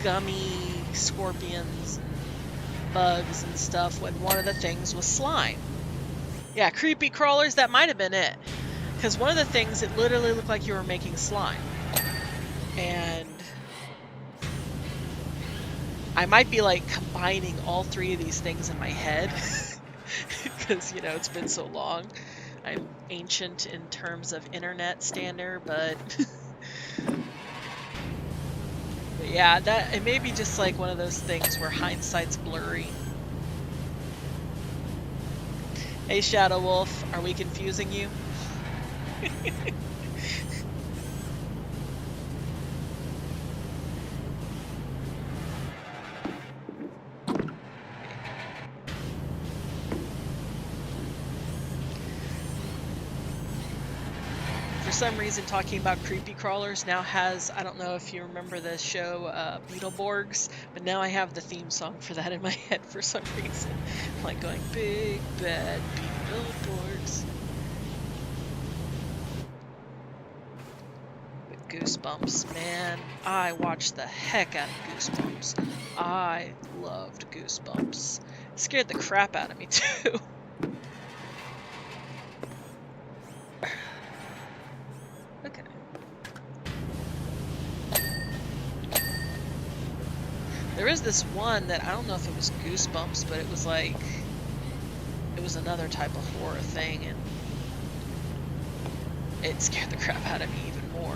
A: gummy scorpions and bugs and stuff when one of the things was slime. Yeah, creepy crawlers, that might have been it. Because one of the things, it literally looked like you were making slime. And I might be like combining all three of these things in my head. because, you know, it's been so long. I'm ancient in terms of internet standard, but but yeah, that it may be just like one of those things where hindsight's blurry. Hey Shadow Wolf, are we confusing you? For some reason, talking about creepy crawlers now has, I don't know if you remember the show Beetleborgs, but now I have the theme song for that in my head for some reason. I'm like going, big bad Beetleborgs. But Goosebumps, man, I watched the heck out of Goosebumps. I loved Goosebumps. It scared the crap out of me too. Okay. There is this one that I don't know if it was Goosebumps, but it was like, it was another type of horror thing, and it scared the crap out of me even more.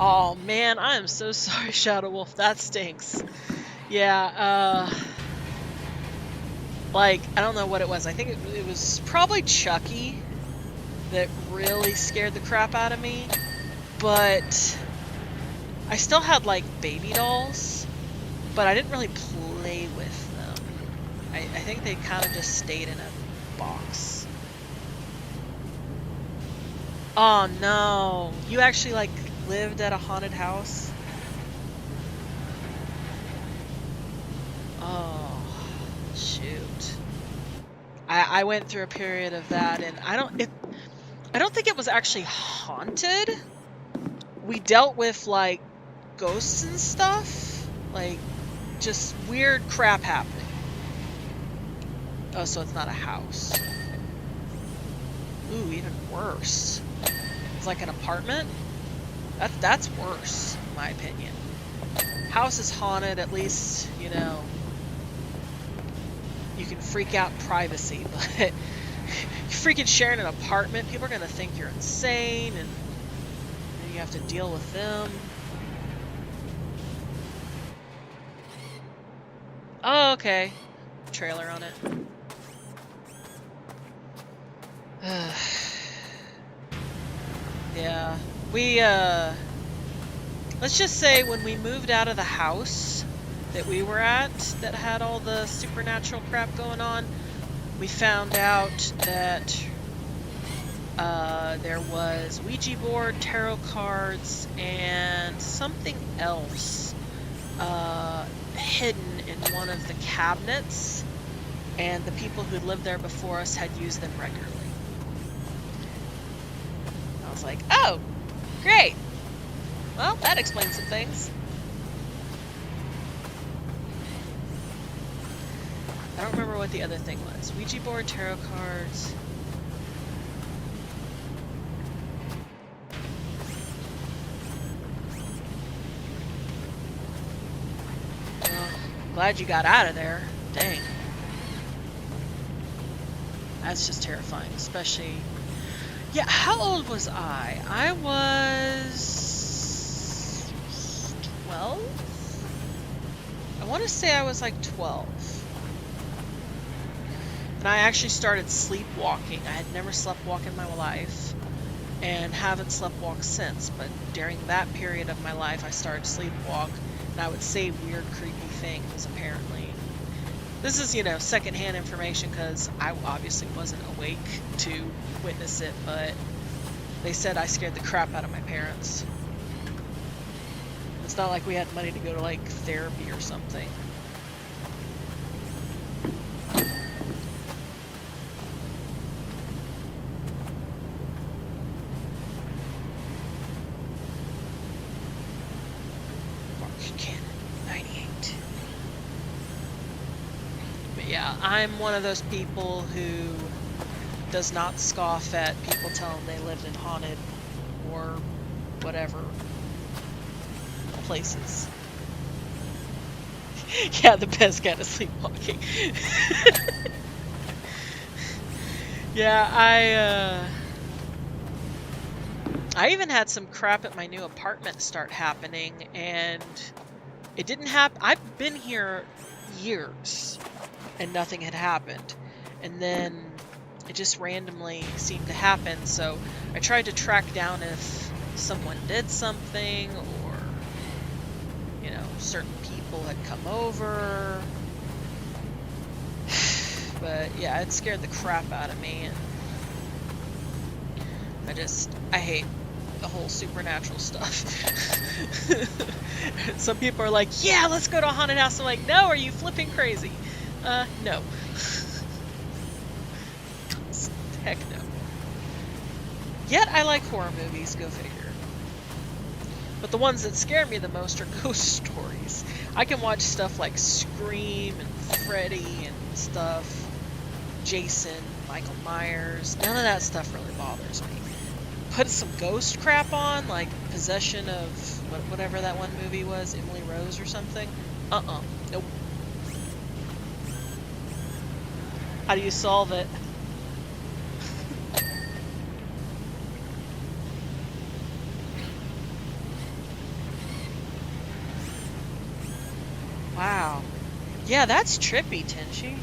A: Oh man, I am so sorry, Shadow Wolf. That stinks. Yeah, like, I don't know what it was. I think it was probably Chucky that really scared the crap out of me. But I still had, like, baby dolls, but I didn't really play with them. I think they kind of just stayed in a box. Oh no. You actually, like, lived at a haunted house? Oh, shoot. I went through a period of that, and I don't think it was actually haunted. We dealt with, like, ghosts and stuff. Like, just weird crap happening. Oh, so it's not a house. Ooh, even worse. It's like an apartment? That's worse, in my opinion. House is haunted, at least, you know, you can freak out in privacy, but you're freaking sharing an apartment, people are going to think you're insane, and you have to deal with them. Oh, okay. Trailer on it. Yeah. We, let's just say when we moved out of the house that we were at that had all the supernatural crap going on, we found out that there was Ouija board, tarot cards, and something else hidden in one of the cabinets, and the people who lived there before us had used them regularly. I was like, oh, great. Well, that explains some things. I don't remember what the other thing was. Ouija board, tarot cards. Well, glad you got out of there. Dang. That's just terrifying, especially... Yeah, how old was I? I was... 12? I want to say I was like 12. And I actually started sleepwalking. I had never sleptwalked in my life, and haven't sleptwalked since. But during that period of my life, I started sleepwalk, and I would say weird, creepy things, apparently. This is, you know, secondhand information because I obviously wasn't awake to witness it, but they said I scared the crap out of my parents. It's not like we had money to go to, like, therapy or something. Yeah, I'm one of those people who does not scoff at people telling they lived in haunted or whatever places. Yeah, the best kind of sleepwalking. Yeah, I even had some crap at my new apartment start happening, and it didn't happen. I've been here years, and nothing had happened. And then it just randomly seemed to happen, so I tried to track down if someone did something, or, you know, certain people had come over. But yeah, it scared the crap out of me, and I hate the whole supernatural stuff. Some people are like, yeah, let's go to a haunted house. I'm like, no, are you flipping crazy? No. Heck no. Yet I like horror movies, go figure. But the ones that scare me the most are ghost stories. I can watch stuff like Scream and Freddy and stuff, Jason, Michael Myers. None of that stuff really bothers me. Put some ghost crap on, like Possession of whatever that one movie was, Emily Rose or something. Nope. How do you solve it? Wow. Yeah, that's trippy, Tenchi.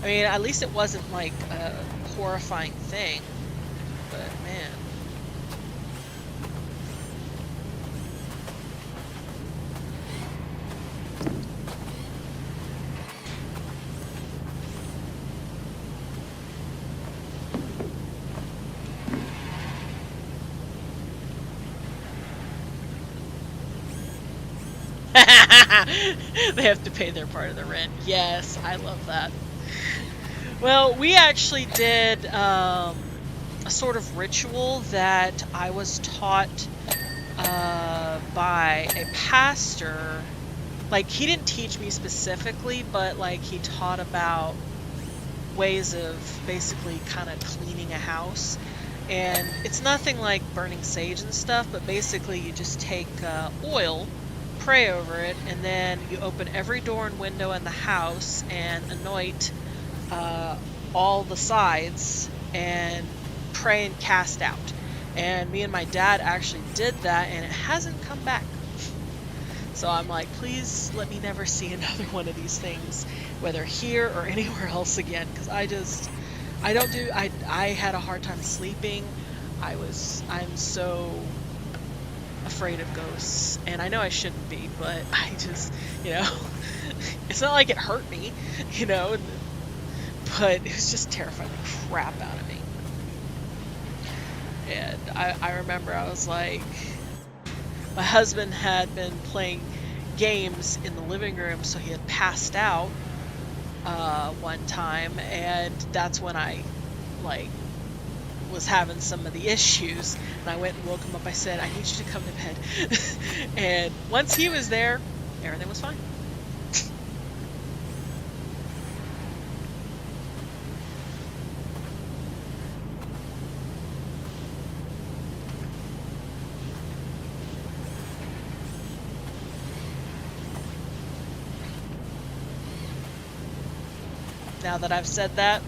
A: I mean, at least it wasn't like a horrifying thing, but man. They have to pay their part of the rent. Yes, I love that. Well, we actually did a sort of ritual that I was taught by a pastor. Like, he didn't teach me specifically, but like he taught about ways of basically kind of cleaning a house. And it's nothing like burning sage and stuff, but basically you just take oil, pray over it, and then you open every door and window in the house and anoint all the sides and pray and cast out. And me and my dad actually did that, and it hasn't come back. So I'm like, please let me never see another one of these things, whether here or anywhere else again, because I had a hard time sleeping. I'm so afraid of ghosts, and I know I shouldn't be, but I just, you know, it's not like it hurt me, you know, but it was just terrifying the crap out of me. And I remember I was like, my husband had been playing games in the living room, so he had passed out one time, and that's when I like was having some of the issues, and I went and woke him up. I said, I need you to come to bed. And once he was there, everything was fine. Now that I've said that,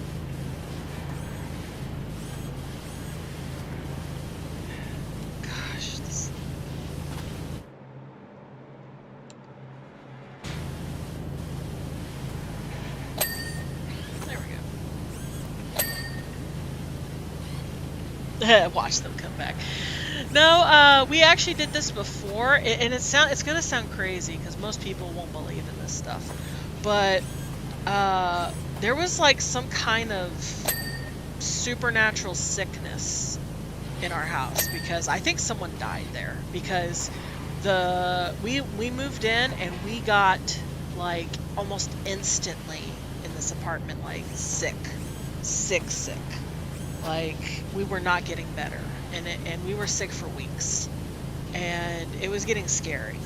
A: watch them come back. No, we actually did this before, and it's gonna sound crazy because most people won't believe in this stuff, but there was like some kind of supernatural sickness in our house, because I think someone died there, because we moved in and we got like almost instantly in this apartment like sick. Like, we were not getting better, and we were sick for weeks, and it was getting scary.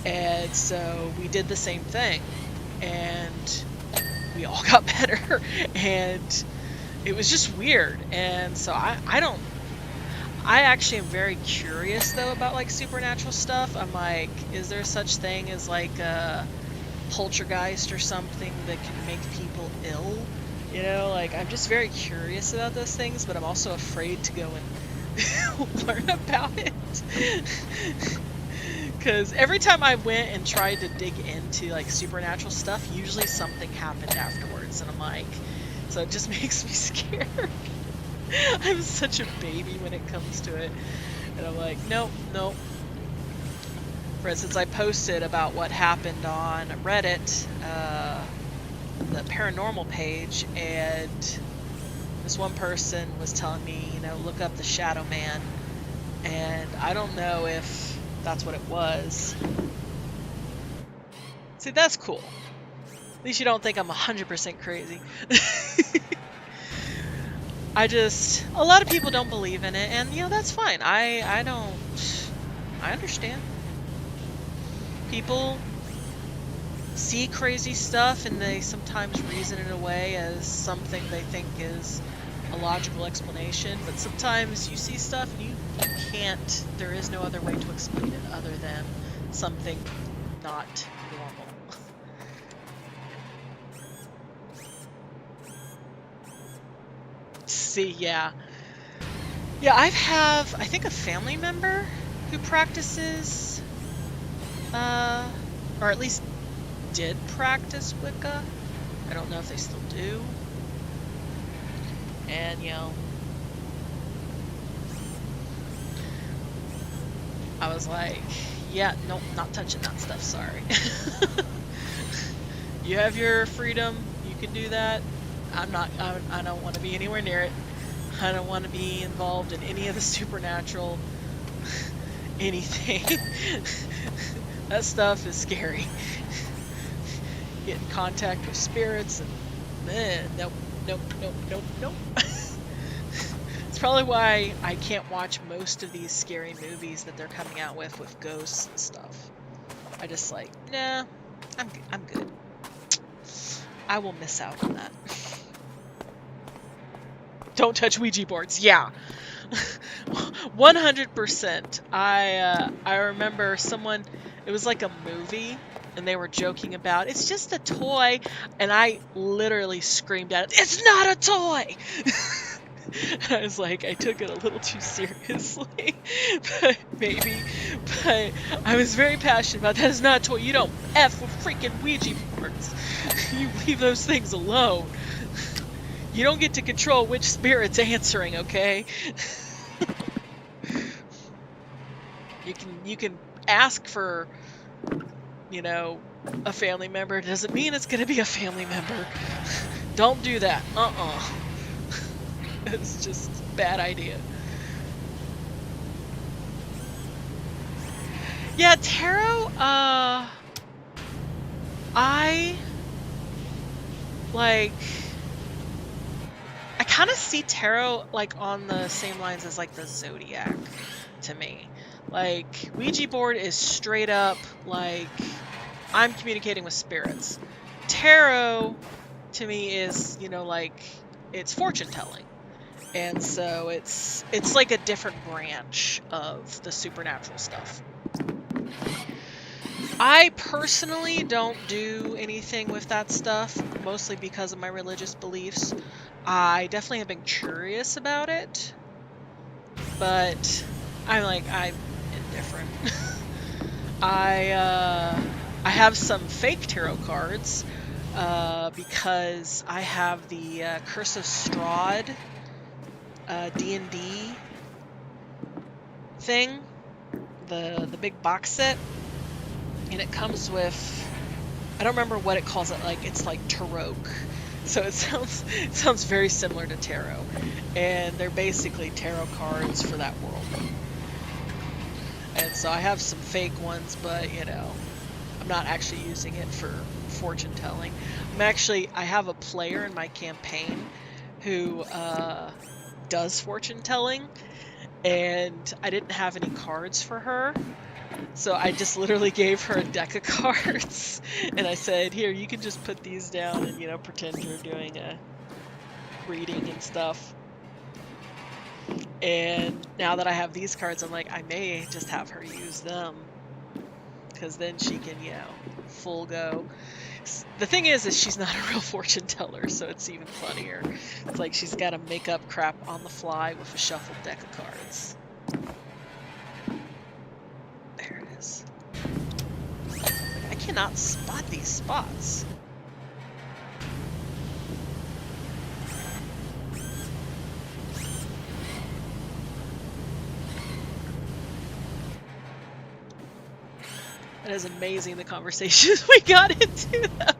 A: And so we did the same thing, and we all got better, and it was just weird. And so I actually am very curious though about like supernatural stuff. I'm like, is there such thing as like a poltergeist or something that can make people ill? You know, like I'm just very curious about those things, but I'm also afraid to go and learn about it. Because every time I went and tried to dig into like supernatural stuff, usually something happened afterwards, and I'm like, so it just makes me scared. I'm such a baby when it comes to it, and I'm like, nope, nope. For instance, I posted about what happened on Reddit, the paranormal page, and this one person was telling me, you know, look up the Shadow Man, and I don't know if that's what it was. See, that's cool. At least you don't think I'm 100% crazy. A lot of people don't believe in it, and, you know, that's fine. I understand. People see crazy stuff, and they sometimes reason it away as something they think is a logical explanation, but sometimes you see stuff and you can't, there is no other way to explain it other than something not normal. See, yeah. Yeah, I think a family member who practices, or at least did practice Wicca. I don't know if they still do. And, you know, I was like, yeah, nope, not touching that stuff, sorry. You have your freedom, you can do that. I don't want to be anywhere near it. I don't want to be involved in any of the supernatural anything. That stuff is scary. Get in contact with spirits and nope. It's probably why I can't watch most of these scary movies that they're coming out with ghosts and stuff. I just like, nah, I'm good. I will miss out on that. Don't touch Ouija boards. Yeah. 100%. I remember someone, it was like a movie, and they were joking about, it's just a toy, and I literally screamed at it, it's not a toy! And I was like, I took it a little too seriously, but maybe, but I was very passionate about that. It's not a toy. You don't F with freaking Ouija boards. You leave those things alone. You don't get to control which spirit's answering, okay? You can ask for, you know, a family member. It doesn't mean it's gonna be a family member. Don't do that. It's just a bad idea. Yeah, tarot, I kind of see tarot like on the same lines as like the zodiac to me. Like, Ouija board is straight up like I'm communicating with spirits. Tarot to me is, you know, like it's fortune telling. And so it's like a different branch of the supernatural stuff. I personally don't do anything with that stuff, mostly because of my religious beliefs. I definitely have been curious about it, but I'm indifferent. I have some fake tarot cards because I have the Curse of Strahd D&D thing, the big box set, and it comes with, I don't remember what it calls it, like it's like tarot. So it sounds very similar to tarot, and they're basically tarot cards for that world. And so I have some fake ones, but you know, I'm not actually using it for fortune telling. I have a player in my campaign who does fortune telling, and I didn't have any cards for her. So I just literally gave her a deck of cards, and I said, here, you can just put these down and, you know, pretend you're doing a reading and stuff. And now that I have these cards, I'm like, I may just have her use them, because then she can, you know, full go. The thing is she's not a real fortune teller, so it's even funnier. It's like she's got to make up crap on the fly with a shuffled deck of cards. There it is. I cannot spot these spots. It is amazing the conversations we got into them.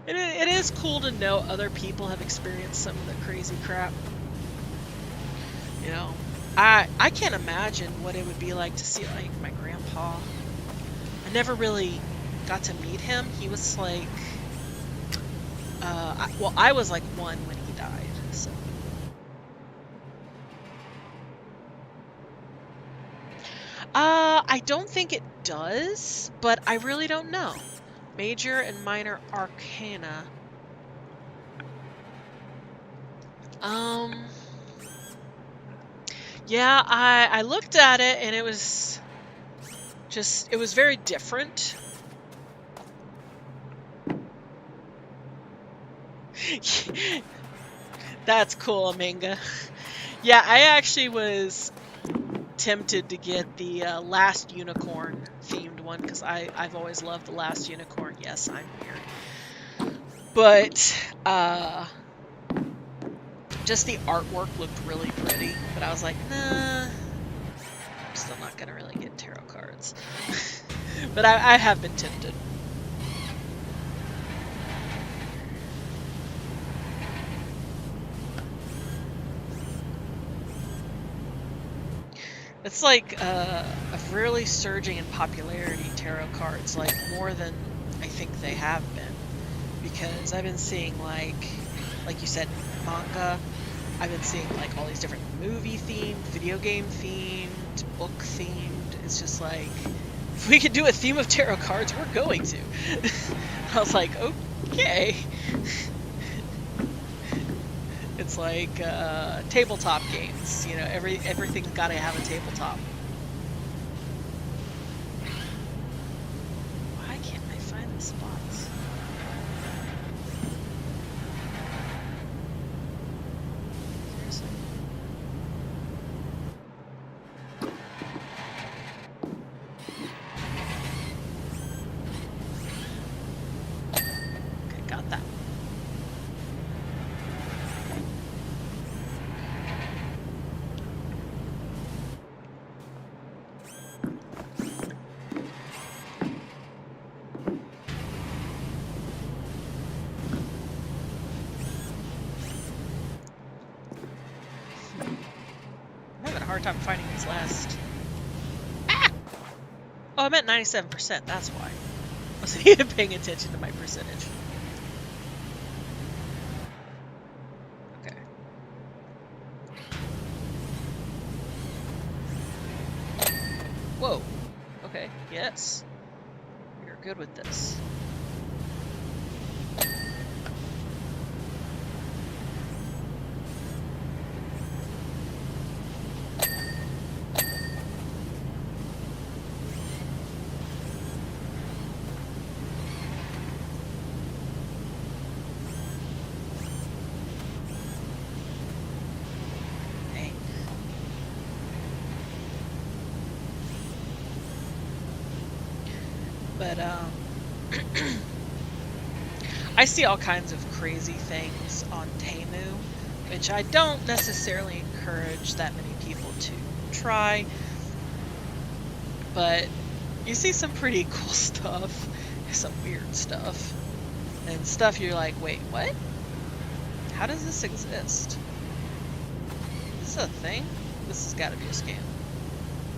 A: It is cool to know other people have experienced some of the crazy crap. You know, I can't imagine what it would be like to see, like, my grandpa. I never really got to meet him. He was like, well, I was like 1 when he died, so. I don't think it does, but I really don't know. Major and minor arcana. Yeah, I looked at it and it was just, it was very different. That's cool, Aminga. Yeah, I actually was tempted to get the Last Unicorn themed one, because I've always loved the Last Unicorn. Yes, I'm weird. But just the artwork looked really pretty, but I was like, nah, I'm still not gonna really get tarot cards. But I have been tempted. It's like a really surging in popularity, tarot cards, like more than I think they have been. Because I've been seeing, like you said, manga. I've been seeing like all these different movie themed, video game themed, book themed. It's just like, if we could do a theme of tarot cards, we're going to. I was like, okay. It's like tabletop games, you know, everything's got to have a tabletop. Why can't I find the spots? Seriously? Okay, got that. Hard time finding these last. Ah! Oh, I'm at 97%. That's why. I wasn't even paying attention to my percentage. Okay. Whoa. Okay. Yes. You're good with this. But I see all kinds of crazy things on Temu, which I don't necessarily encourage that many people to try. But you see some pretty cool stuff, some weird stuff, and stuff you're like, wait, what? How does this exist? Is this a thing? This has got to be a scam.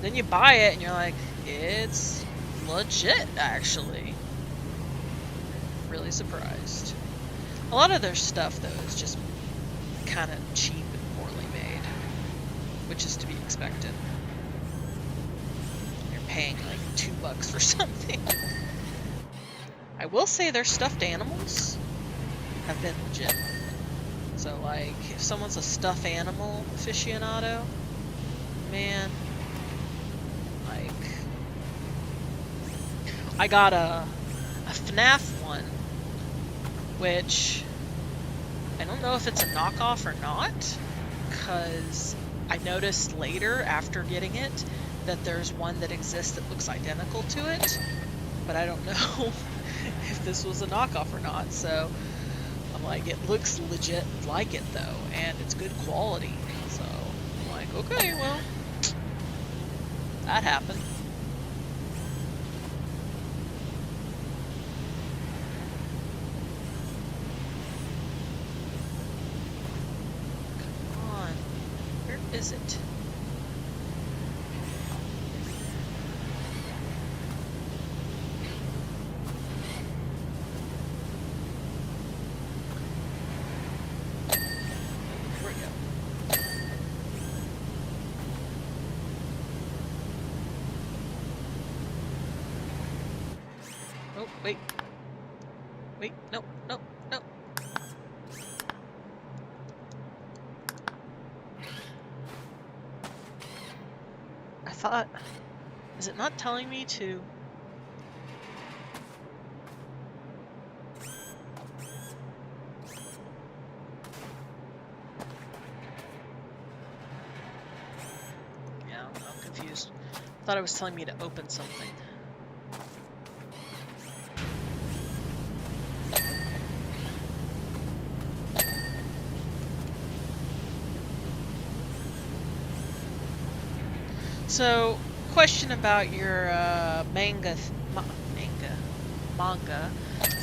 A: Then you buy it and you're like, it's legit, actually. Really surprised. A lot of their stuff, though, is just kind of cheap and poorly made, which is to be expected. You're paying like $2 for something. I will say their stuffed animals have been legit. So like, if someone's a stuffed animal aficionado, man, like, I got a FNAF one, which I don't know if it's a knockoff or not, because I noticed later after getting it that there's one that exists that looks identical to it, but I don't know if this was a knockoff or not. So I'm like, it looks legit like it though, and it's good quality. So I'm like, okay, well, that happened. Come on, where is it? Oh, wait. Wait, no, no, no. I thought... Is it not telling me to... Yeah, I'm confused. I thought it was telling me to open something. So, question about your manga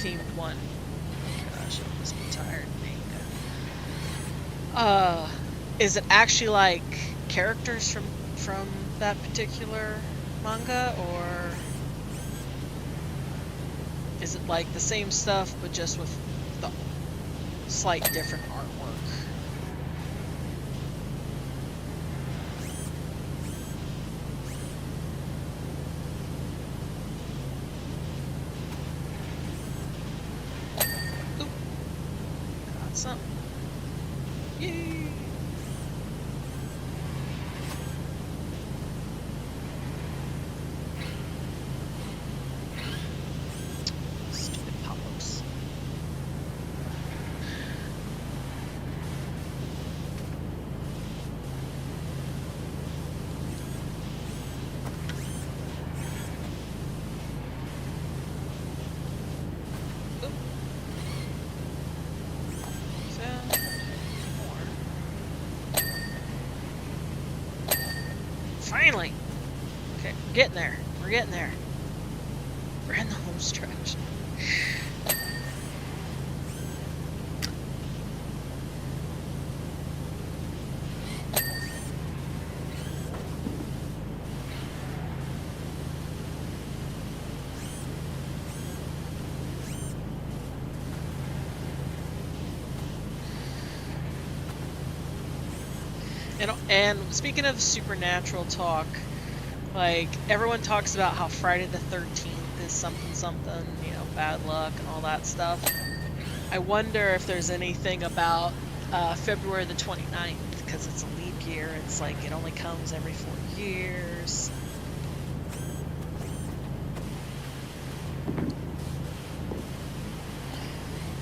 A: themed one. Gosh, I must be tired. Manga. Is it actually like characters from that particular manga, or is it like the same stuff but just with the slight different artwork? Something. Yay! Stupid pop-ups. Finally! Okay, we're getting there. We're getting there. We're in the home stretch. And speaking of supernatural talk, like, everyone talks about how Friday the 13th is something something, you know, bad luck and all that stuff. I wonder if there's anything about February the 29th, because it's a leap year. It's like it only comes every 4 years.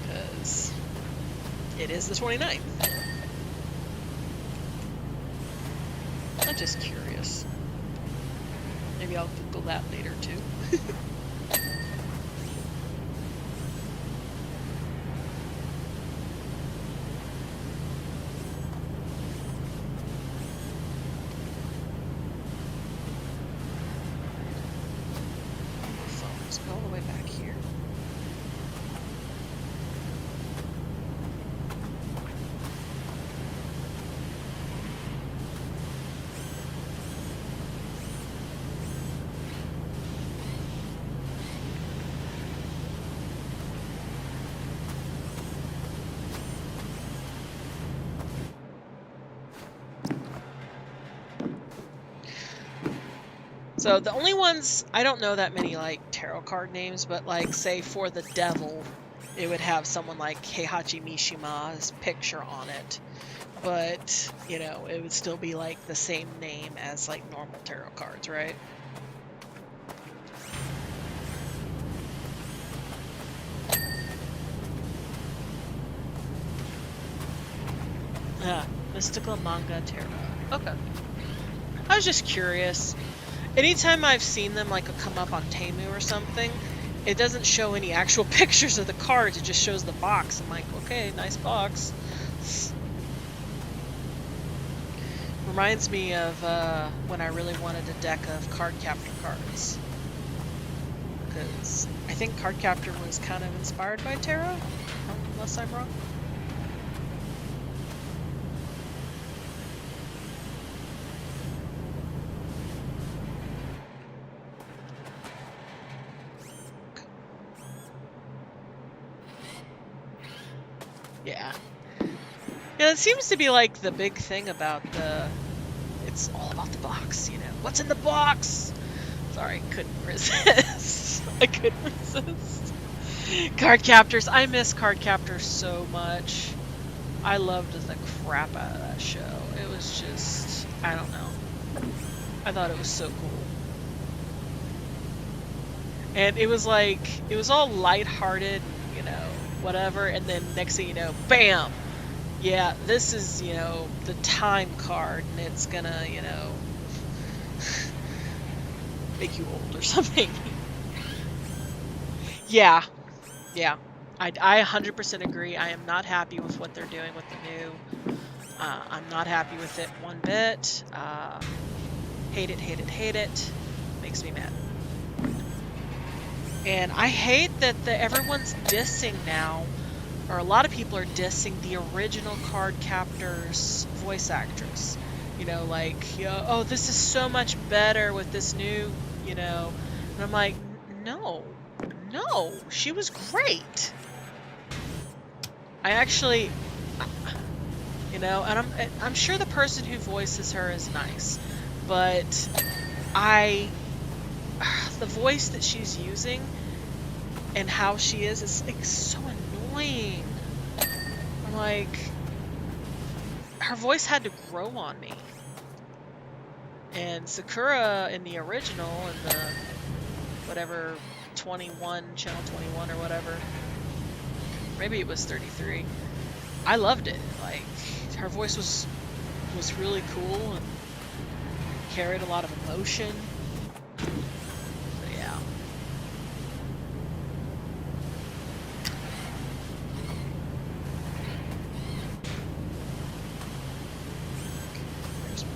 A: Because it is the 29th. I'm just curious. Maybe I'll Google that later too. Phones go all the way back here. So the only ones, I don't know that many like tarot card names, but like say for the devil, it would have someone like Heihachi Mishima's picture on it. But, you know, it would still be like the same name as like normal tarot cards, right? Mystical Manga Tarot. Okay. I was just curious. Anytime I've seen them like come up on Temu or something, it doesn't show any actual pictures of the cards, it just shows the box. I'm like, okay, nice box. Reminds me of when I really wanted a deck of Card Captor cards. Because I think Card Captor was kind of inspired by tarot, unless I'm wrong. Yeah. Yeah, it seems to be like the big thing about it's all about the box, you know. What's in the box? Sorry, couldn't resist. I couldn't resist. Card Captors. I miss Card Captors so much. I loved the crap out of that show. It was just, I don't know. I thought it was so cool. And it was like, it was all lighthearted, you know, whatever, and then next thing you know, bam! Yeah, this is, you know, the time card, and it's gonna, you know, make you old or something. Yeah. I 100% agree. I am not happy with what they're doing with the new. I'm not happy with it one bit. Hate it. Makes me mad. And I hate that everyone's dissing now, or a lot of people are dissing the original Card Captor's voice actress. You know, like, you know, oh, this is so much better with this new, you know. And I'm like, no, she was great. I actually, you know, and I'm sure the person who voices her is nice, but the voice that she's using and how she is like so annoying. I'm like, her voice had to grow on me. And Sakura in the original, in the whatever 21, channel 21 or whatever, maybe it was 33, I loved it. Like, her voice was really cool and carried a lot of emotion. So yeah. There's more.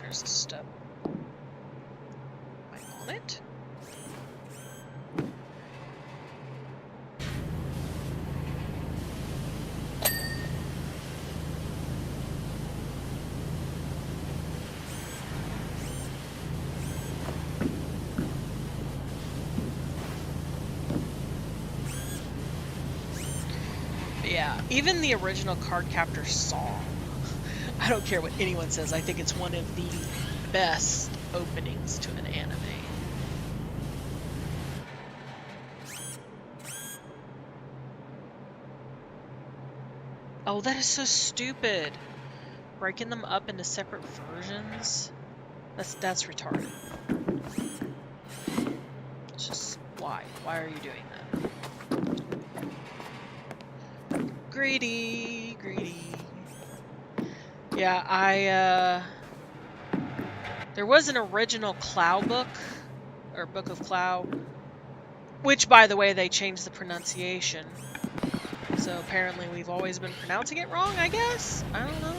A: There's the stub. Am I on it? Yeah, even the original Card Captor song, I don't care what anyone says, I think it's one of the best openings to an anime. Oh, that is so stupid. Breaking them up into separate versions? That's retarded. It's just, why? Why are you doing that? Greedy. Yeah, there was an original Clow book, or Book of Clow, which, by the way, they changed the pronunciation. So apparently we've always been pronouncing it wrong, I guess? I don't know.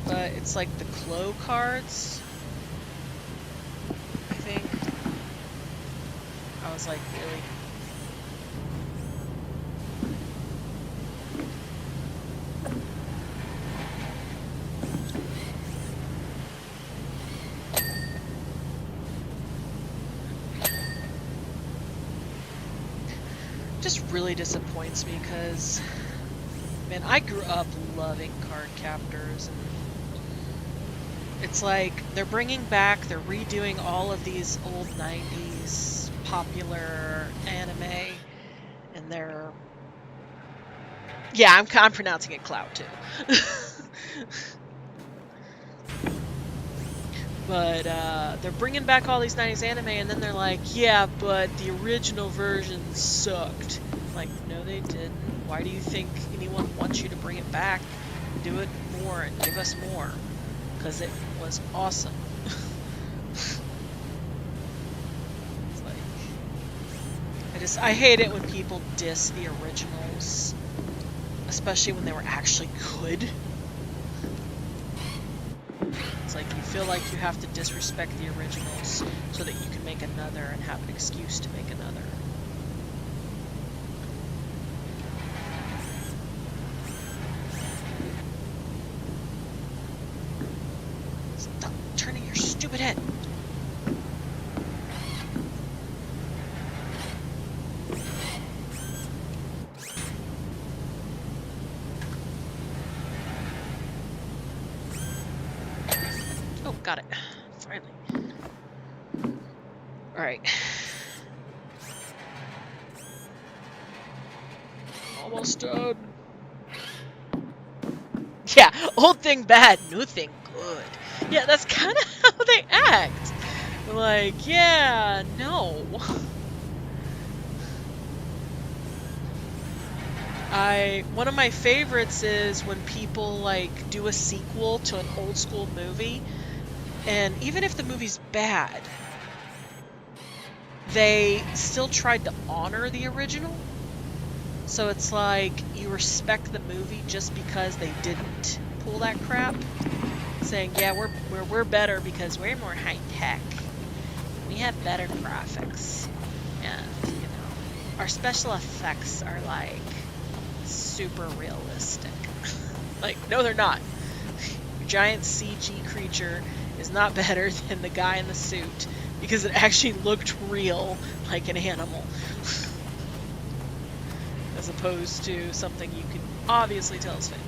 A: But it's like the Clo cards, I think. I was like, really? Just really disappoints me because, man, I grew up loving Card Captors, and It's like they're bringing back, they're redoing all of these old 90s popular anime, and they're... Yeah, I'm pronouncing it Cloud too. But they're bringing back all these 90s anime, and then they're like, yeah, but the original version sucked. Like, no, they didn't. Why do you think anyone wants you to bring it back? Do it more and give us more. Because it was awesome. It's like... I hate it when people diss the originals. Especially when they were actually good. It's like you feel like you have to disrespect the originals so that you can make another and have an excuse to make another. Stop turning your stupid head. Got it. Finally. Alright. Almost done. Yeah, old thing bad, new thing good. Yeah, that's kind of how they act. Like, yeah, no. One of my favorites is when people, like, do a sequel to an old school movie. And even if the movie's bad, they still tried to honor the original. So it's like you respect the movie just because they didn't pull that crap. Saying, yeah, we're better because we're more high tech. We have better graphics. And, you know, our special effects are like super realistic. Like, no, they're not. Giant CG creature is not better than the guy in the suit because it actually looked real, like an animal, as opposed to something you can obviously tell is fake.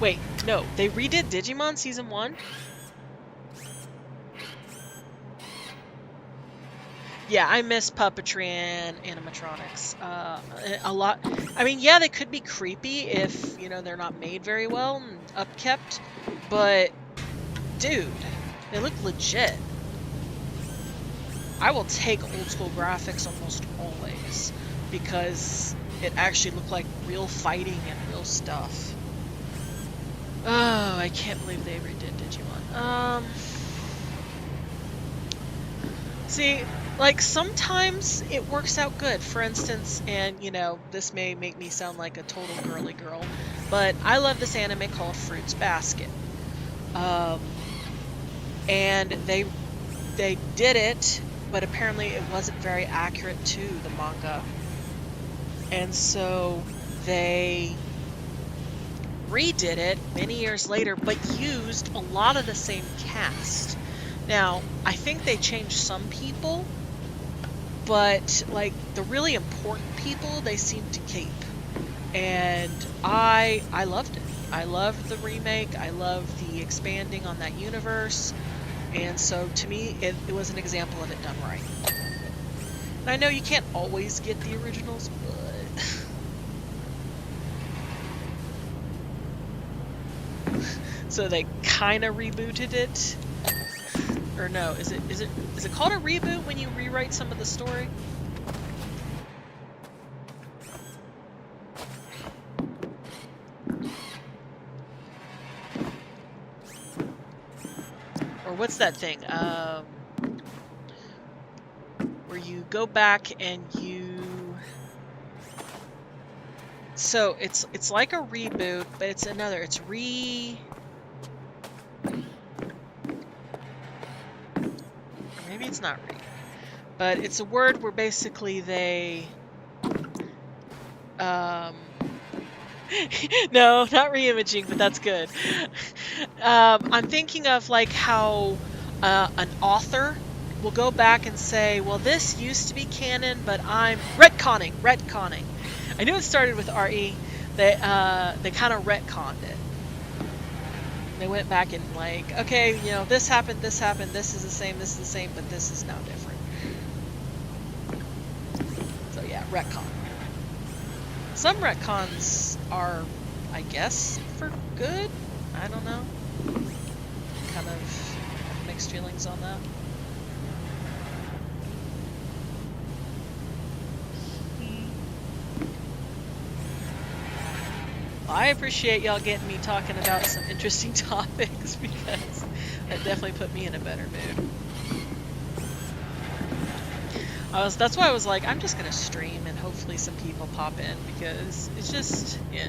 A: Wait, no, they redid Digimon Season 1? Yeah, I miss puppetry and animatronics a lot. I mean, yeah, they could be creepy if, you know, they're not made very well and upkept, but, dude, they look legit. I will take old school graphics almost always because it actually looked like real fighting and real stuff. Oh, I can't believe they redid Digimon. See, like, sometimes it works out good. For instance, and, you know, this may make me sound like a total girly girl, but I love this anime called Fruits Basket. And they did it, but apparently it wasn't very accurate to the manga. And so they redid it many years later, but used a lot of the same cast. Now, I think they changed some people, but like the really important people they seem to keep. And I loved it. I loved the remake. I loved the expanding on that universe. And so to me, it was an example of it done right. And I know you can't always get the originals, but so they kind of rebooted it. Or no, is it called a reboot when you rewrite some of the story? Or what's that thing? Where you go back and you So it's like a reboot, but it's another. It's maybe it's not re, but it's a word where basically they no, not re-imaging, but that's good. I'm thinking of like how an author will go back and say, well, this used to be canon, but I'm retconning. I knew it started with RE. They kind of retconned it. They went back and like, okay, you know, this happened, this is the same, but this is now different. So yeah, retcon. Some retcons are, I guess, for good? I don't know. Kind of mixed feelings on that. I appreciate y'all getting me talking about some interesting topics because that definitely put me in a better mood. That's why I was like, I'm just gonna stream and hopefully some people pop in because it's just, yeah.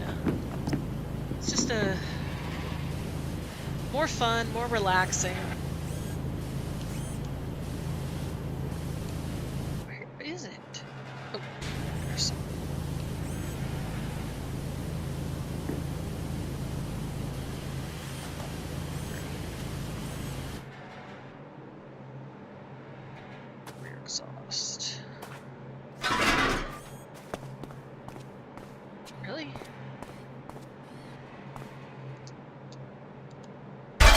A: It's just a more fun, more relaxing. Where is it? Oh, there's some. Rear exhaust. Really? There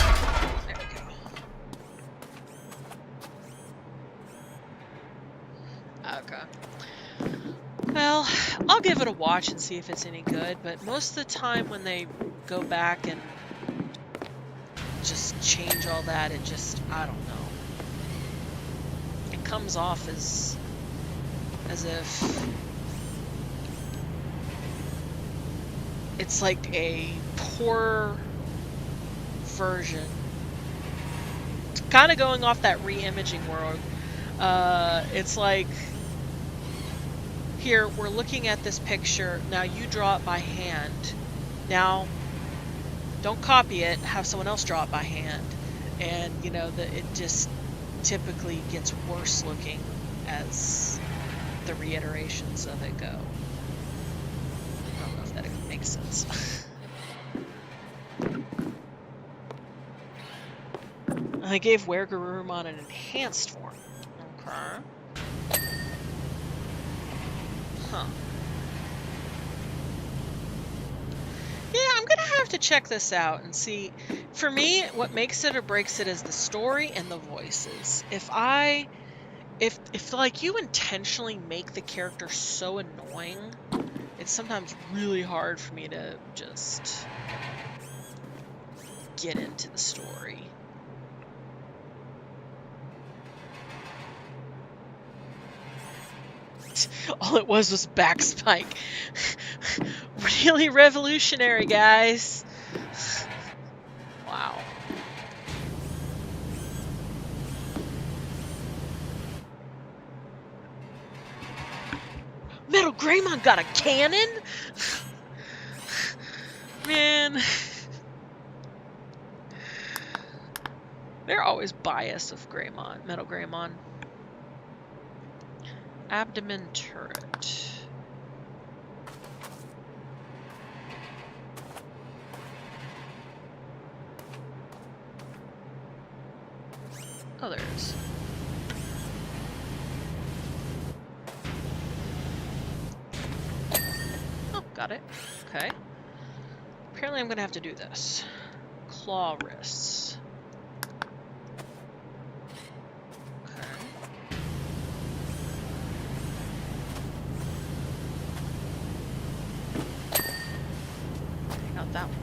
A: we go. Okay. Well, I'll give it a watch and see if it's any good, but most of the time when they go back and just change all that, it just, I don't know. It comes off as if it's like a poor version. Kind of going off that re-imaging world. It's like, here, we're looking at this picture. Now you draw it by hand. Now, don't copy it. Have someone else draw it by hand. And, you know, it just typically gets worse looking as the reiterations of it go. I don't know if that makes sense. I gave Wergarurumon an enhanced form. Okay. Huh. Yeah, I'm gonna have to check this out and see. For me, what makes it or breaks it is the story and the voices. If like you intentionally make the character so annoying, it's sometimes really hard for me to just get into the story. All it was backspike. Really revolutionary, guys. Wow. Metal Greymon got a cannon? Man. They're always biased of Greymon, Metal Greymon. Abdomen turret. Oh, there it is. Oh, got it. Okay. Apparently I'm gonna have to do this. Claw wrists. That one.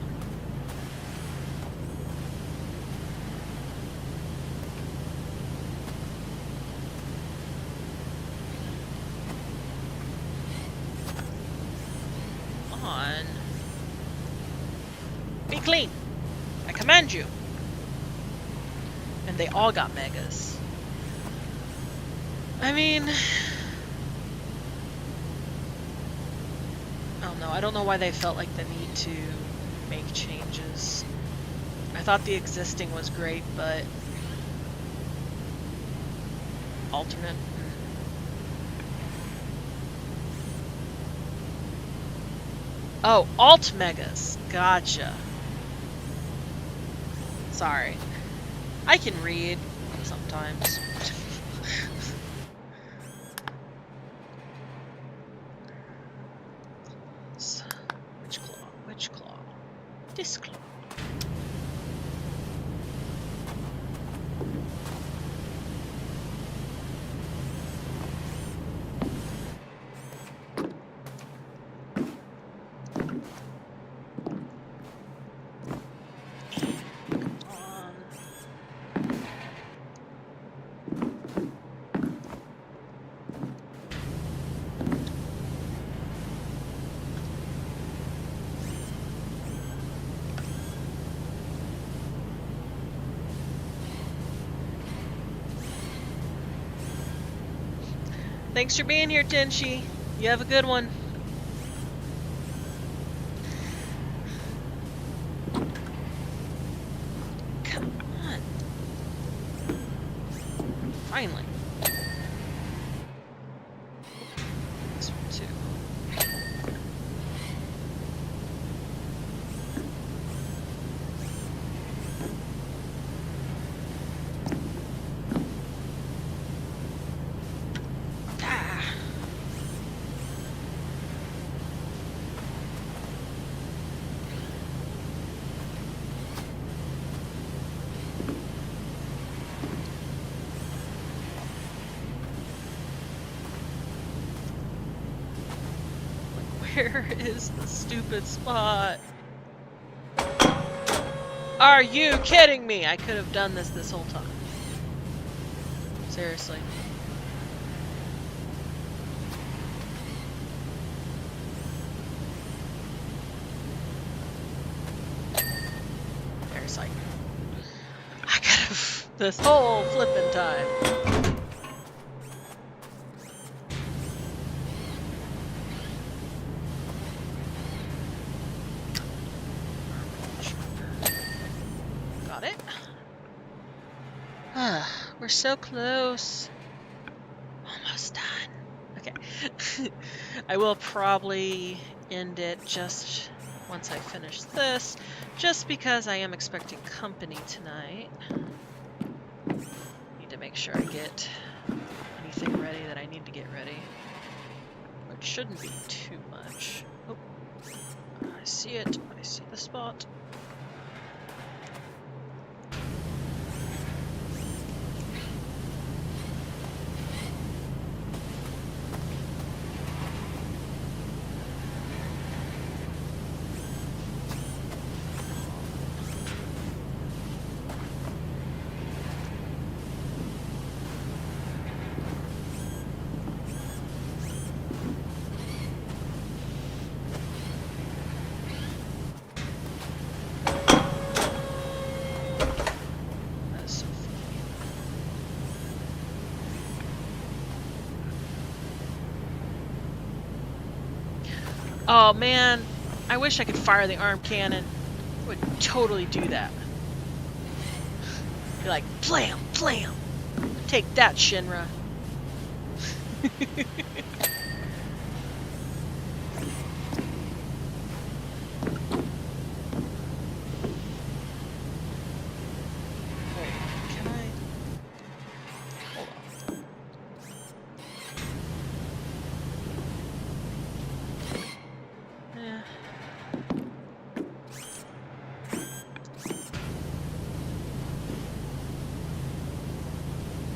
A: On. Be clean. I command you. And they all got megas. I mean... Oh know. I don't know why they felt like the need to make changes. I thought the existing was great, but alternate. Oh, alt megas. Gotcha. Sorry. I can read sometimes. Which claw? Which claw? This claw. Thanks for being here, Tenshi. You have a good one. Come on. Finally. This one too. Where is the stupid spot? Are you kidding me? I could have done this whole time. Seriously. There's like... I could have... this whole flipping time. We're so close. Almost done. Okay. I will probably end it just once I finish this, just because I am expecting company tonight. Need to make sure I get anything ready that I need to get ready, which shouldn't be too much. Oh, I see it. I see the spot. Oh man, I wish I could fire the arm cannon. I would totally do that. Be like, blam, blam. Take that, Shinra.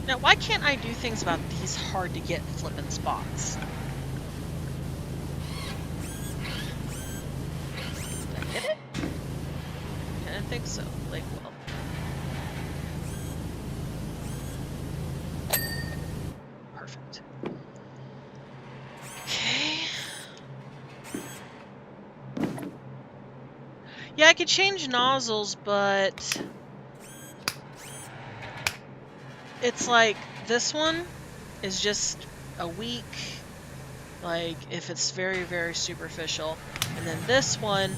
A: Now, why can't I do things about these hard-to-get flippin' spots? Did I get it? I didn't think so. Like, well. Perfect. Okay. Yeah, I could change nozzles, but... it's like, this one is just a weak, like, if it's very, very superficial. And then this one,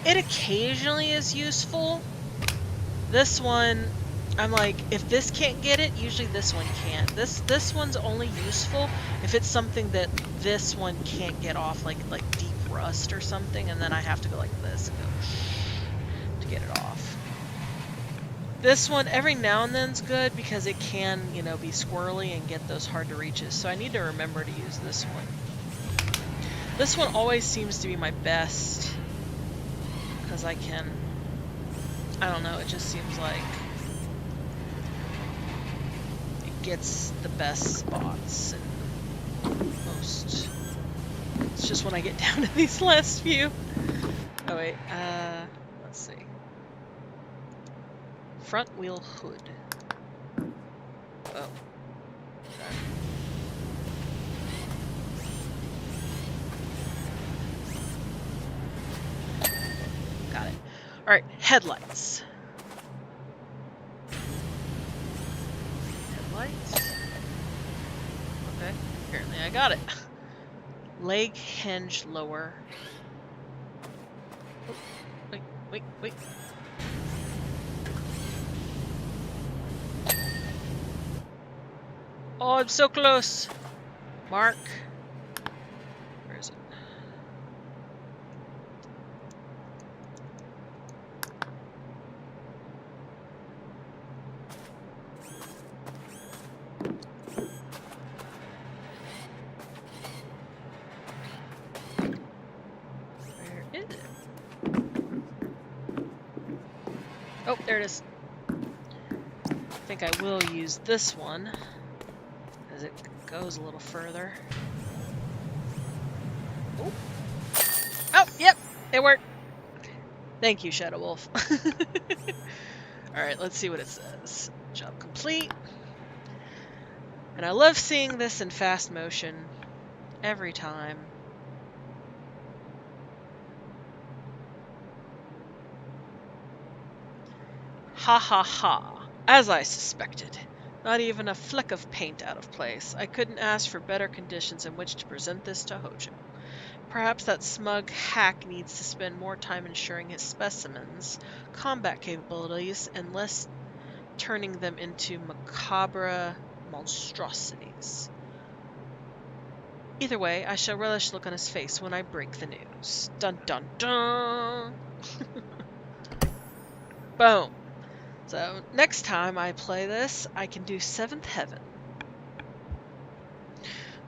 A: it occasionally is useful. This one, I'm like, if this can't get it, usually this one can't. This one's only useful if it's something that this one can't get off, like deep rust or something, and then I have to go like this and go to get it off. This one, every now and then's good because it can, you know, be squirrely and get those hard to reaches. So I need to remember to use this one. This one always seems to be my best because I can, I don't know, it just seems like it gets the best spots and most. It's just when I get down to these last few. Oh wait, let's see. Front wheel hood. Oh. Okay. Got it. Alright, headlights. Headlights. Okay, apparently I got it. Leg hinge lower. Oh, wait. Oh, I'm so close. Mark. Where is it? Where is it? Oh, there it is. I think I will use this one as it goes a little further. Oh, oh, yep, it worked. Thank you, Shadow Wolf. Alright, let's see what it says. Job complete. And I love seeing this in fast motion every time. Ha ha ha. As I suspected. Not even a fleck of paint out of place. I couldn't ask for better conditions in which to present this to Hojo. Perhaps that smug hack needs to spend more time ensuring his specimens' combat capabilities and less turning them into macabre monstrosities. Either way, I shall relish the look on his face when I break the news. Dun dun dun! Boom! So, next time I play this, I can do 7th Heaven.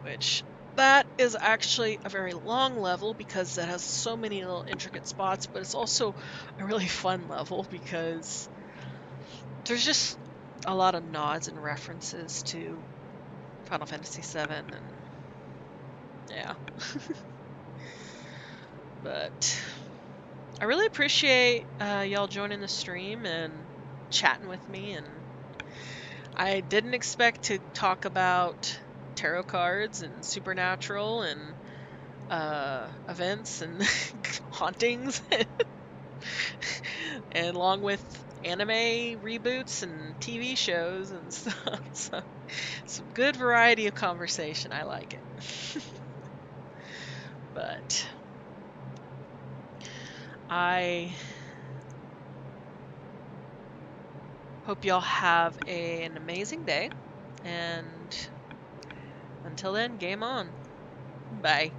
A: Which, that is actually a very long level because it has so many little intricate spots, but it's also a really fun level because there's just a lot of nods and references to Final Fantasy VII, and yeah. But I really appreciate y'all joining the stream and chatting with me, and I didn't expect to talk about tarot cards and supernatural and events and hauntings and along with anime reboots and TV shows and stuff. So some good variety of conversation. I like it. But I hope y'all have an amazing day, and until then, game on. Bye.